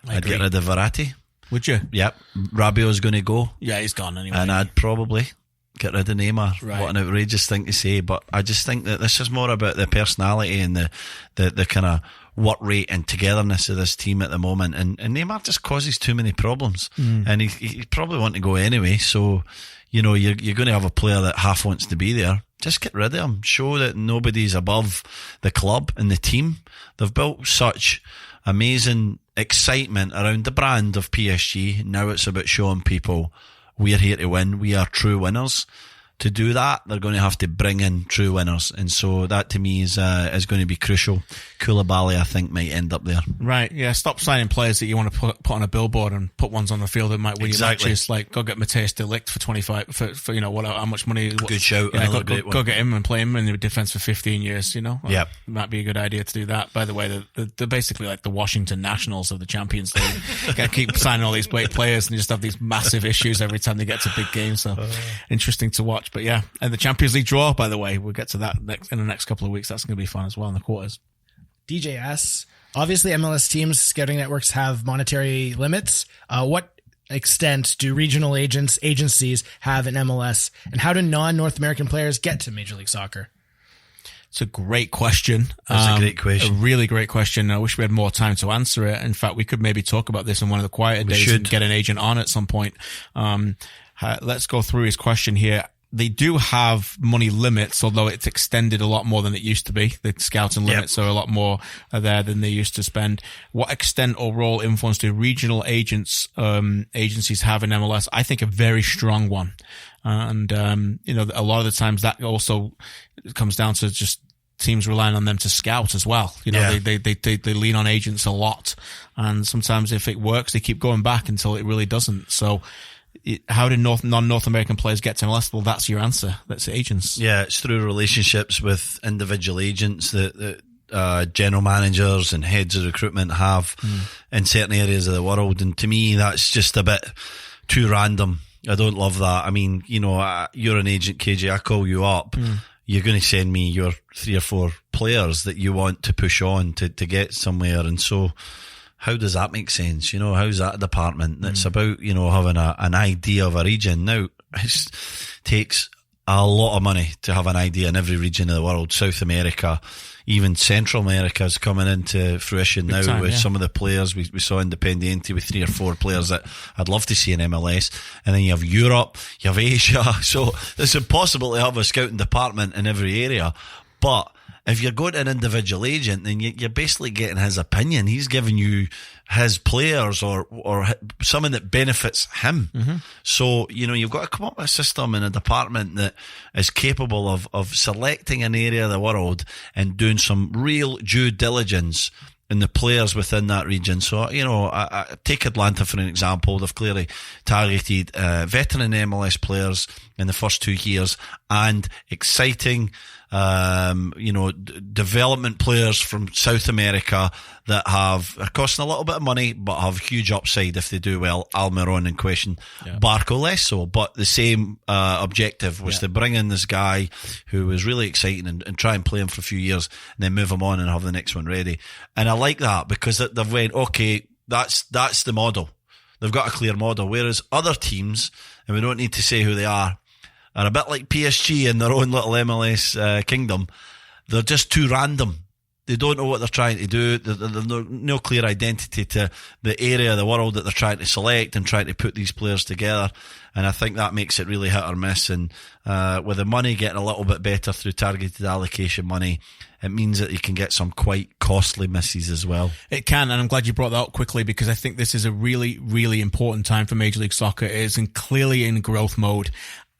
I'd get rid of Verratti. Would you? Yep. Rabiot's going to go. Yeah, he's gone anyway. And I'd probably get rid of Neymar. Right. What an outrageous thing to say, but I just think that this is more about the personality and the kind of work rate and togetherness of this team at the moment, and Neymar just causes too many problems, and he probably want to go anyway, so you're going to have a player that half wants to be there. Just get rid of him. Show that nobody's above the club and the team. They've built such amazing excitement around the brand of PSG. Now it's about showing people we're here to win. We are true winners. To do that, they're going to have to bring in true winners, and so that to me is going to be crucial. Koulibaly, I think, might end up there. Right, yeah. Stop signing players that you want to put on a billboard and put ones on the field that might win you matches. Like, go get Matthias de Ligt for 25 for how much money? Good shout. Yeah, go get him and play him in the defense for 15 years. Yep. Might be a good idea to do that. By the way, they're basically like the Washington Nationals of the Champions League. Got to keep signing all these great players, and you just have these massive issues every time they get to big games. So interesting to watch. But yeah, and the Champions League draw, by the way, we'll get to that in the next couple of weeks. That's going to be fun as well in the quarters. DJ asks, obviously MLS teams, scouting networks have monetary limits. What extent do regional agencies have in MLS, and how do non-North American players get to Major League Soccer? It's a great question. That's a great question. A really great question. I wish we had more time to answer it. In fact, we could maybe talk about this in one of the quieter days and get an agent on at some point. Let's go through his question here. They do have money limits, although it's extended a lot more than it used to be. The scouting limits are a lot more there than they used to spend. What extent or role influence do regional agencies have in MLS? I think a very strong one. And a lot of the times that also comes down to just teams relying on them to scout as well. They lean on agents a lot. And sometimes if it works, they keep going back until it really doesn't. So, how do non-North American players get to MLS? Well, that's your answer. That's agents. Yeah, it's through relationships with individual agents that general managers and heads of recruitment have in certain areas of the world. And to me, that's just a bit too random. I don't love that. I mean, you're an agent, KJ. I call you up. You're going to send me your 3 or 4 players that you want to push on to get somewhere. And so how does that make sense? How's that a department that's about, having an idea of a region? Now, it takes a lot of money to have an idea in every region of the world. South America, even Central America is coming into fruition big now time, with some of the players. We saw Independiente with 3 or 4 players that I'd love to see in MLS. And then you have Europe, you have Asia. So it's impossible to have a scouting department in every area. But if you're going to an individual agent, then you're basically getting his opinion. He's giving you his players or something that benefits him. So, you've got to come up with a system and a department that is capable of selecting an area of the world and doing some real due diligence in the players within that region. So, I take Atlanta for an example. They've clearly targeted veteran MLS players in the first 2 years and exciting development players from South America that are costing a little bit of money but have huge upside if they do well. Almiron in question, Barco less so, but the same objective was to bring in this guy who was really exciting and try and play him for a few years and then move him on and have the next one ready. And I like that because they've went, okay, that's the model. They've got a clear model, whereas other teams, and we don't need to say who they are a bit like PSG in their own little MLS kingdom. They're just too random. They don't know what they're trying to do. There's no clear identity to the area of the world that they're trying to select and trying to put these players together. And I think that makes it really hit or miss. And with the money getting a little bit better through targeted allocation money, it means that you can get some quite costly misses as well. It can, and I'm glad you brought that up quickly because I think this is a really, really important time for Major League Soccer. It is clearly in growth mode.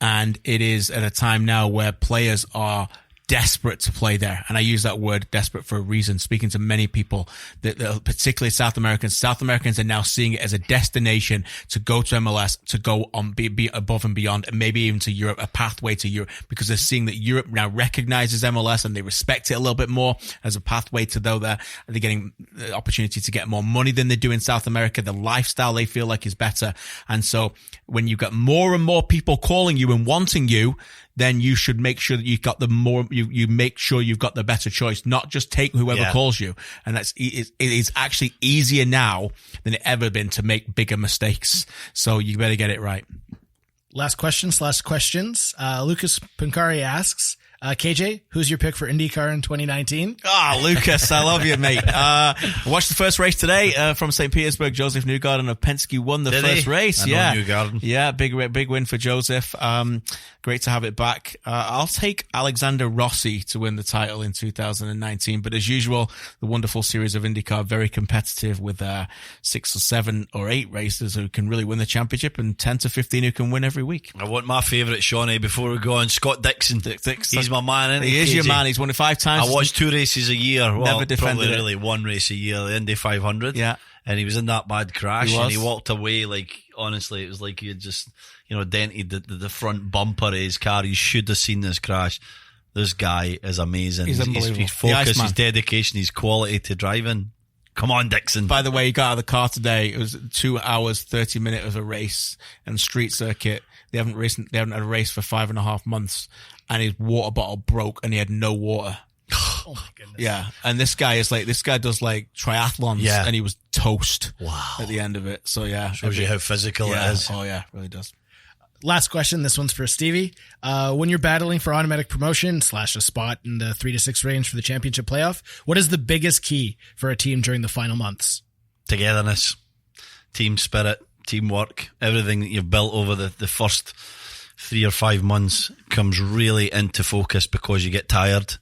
And it is at a time now where players are desperate to play there. And I use that word desperate for a reason. Speaking to many people, that particularly South Americans are now seeing it as a destination to go to MLS, to go on, be above and beyond, and maybe even to Europe, a pathway to Europe, because they're seeing that Europe now recognizes MLS and they respect it a little bit more as a pathway to go there. They're getting the opportunity to get more money than they do in South America. The lifestyle they feel like is better. And so when you've got more and more people calling you and wanting you, then you should make sure that you've got you make sure you've got the better choice, not just take whoever calls you. And it is actually easier now than it ever been to make bigger mistakes. So you better get it right. Last questions. Lucas Pincari asks, KJ, who's your pick for Indy Car in 2019? Lucas, I love you, mate. I watched the first race today from St. Petersburg. Joseph Newgarden of Penske won the first race. Newgarden. Yeah, big win for Joseph. Great to have it back. I'll take Alexander Rossi to win the title in 2019. But as usual, the wonderful series of IndyCar, very competitive with 6 or 7 or 8 racers who can really win the championship and 10 to 15 who can win every week. I want my favourite, Shawnee, before we go on, Scott Dixon. He's my man, isn't he? He is your man. He's won it 5 times. I watched 2 races a year. Never defended probably it. Really 1 race a year, the Indy 500. Yeah. And he was in that bad crash and he walked away like, honestly, it was like he had just, dented the front bumper of his car. You should have seen this crash. This guy is amazing. He's unbelievable. His focus, his dedication, his quality to driving. Come on, Dixon. By the way, he got out of the car today. It was 2 hours, 30 minutes of a race and street circuit. They haven't had a race for 5.5 months, and his water bottle broke and he had no water. Oh my goodness. Yeah. And this guy does triathlons and he was toast at the end of it. So yeah. Shows you how physical it is. Oh yeah, it really does. Last question. This one's for Stevie. When you're battling for automatic promotion / a spot in the 3 to 6 range for the championship playoff, what is the biggest key for a team during the final months? Togetherness, team spirit, teamwork, everything that you've built over the first 3 or 5 months comes really into focus because you get tired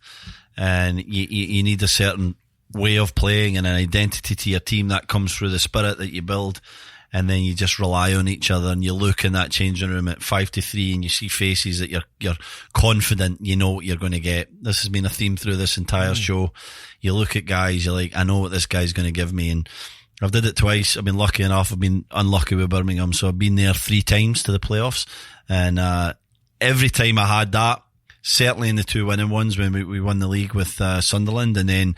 and you need a certain way of playing and an identity to your team that comes through the spirit that you build. And then you just rely on each other and you look in that changing room at 5-3 and you see faces that you're confident you know what you're going to get. This has been a theme through this entire show. You look at guys, you're like, I know what this guy's going to give me. And I've did it twice. I've been lucky enough. I've been unlucky with Birmingham. So I've been there 3 times to the playoffs. And every time I had that, certainly in the 2 winning ones when we won the league with Sunderland, and then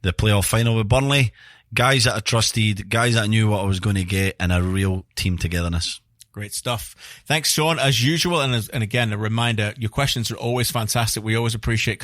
the playoff final with Burnley. Guys that I trusted, guys that I knew what I was going to get, and a real team togetherness. Great stuff. Thanks, Sean, as usual. And again, a reminder, your questions are always fantastic. We always appreciate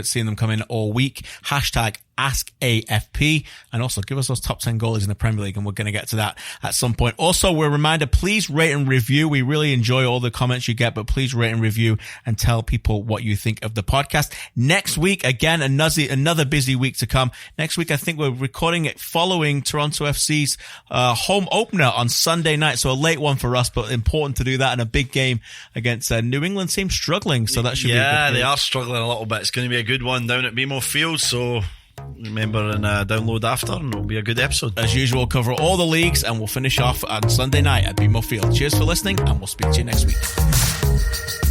seeing them come in all week. Hashtag AskAFP, and also give us those top 10 goalies in the Premier League, and we're going to get to that at some point. Also, we're a reminder, please rate and review. We really enjoy all the comments you get, but please rate and review and tell people what you think of the podcast. Next week, again, another busy week to come. Next week, I think we're recording it following Toronto FC's home opener on Sunday night, so a late one for us, but important to do that in a big game against a New England team struggling, so that should be a good game. They are struggling a little bit. It's going to be a good one down at BMO Field, so remember and download after, and it'll be a good episode. As usual, cover all the leagues, and we'll finish off on Sunday night at BMO Field. Cheers for listening, and we'll speak to you next week.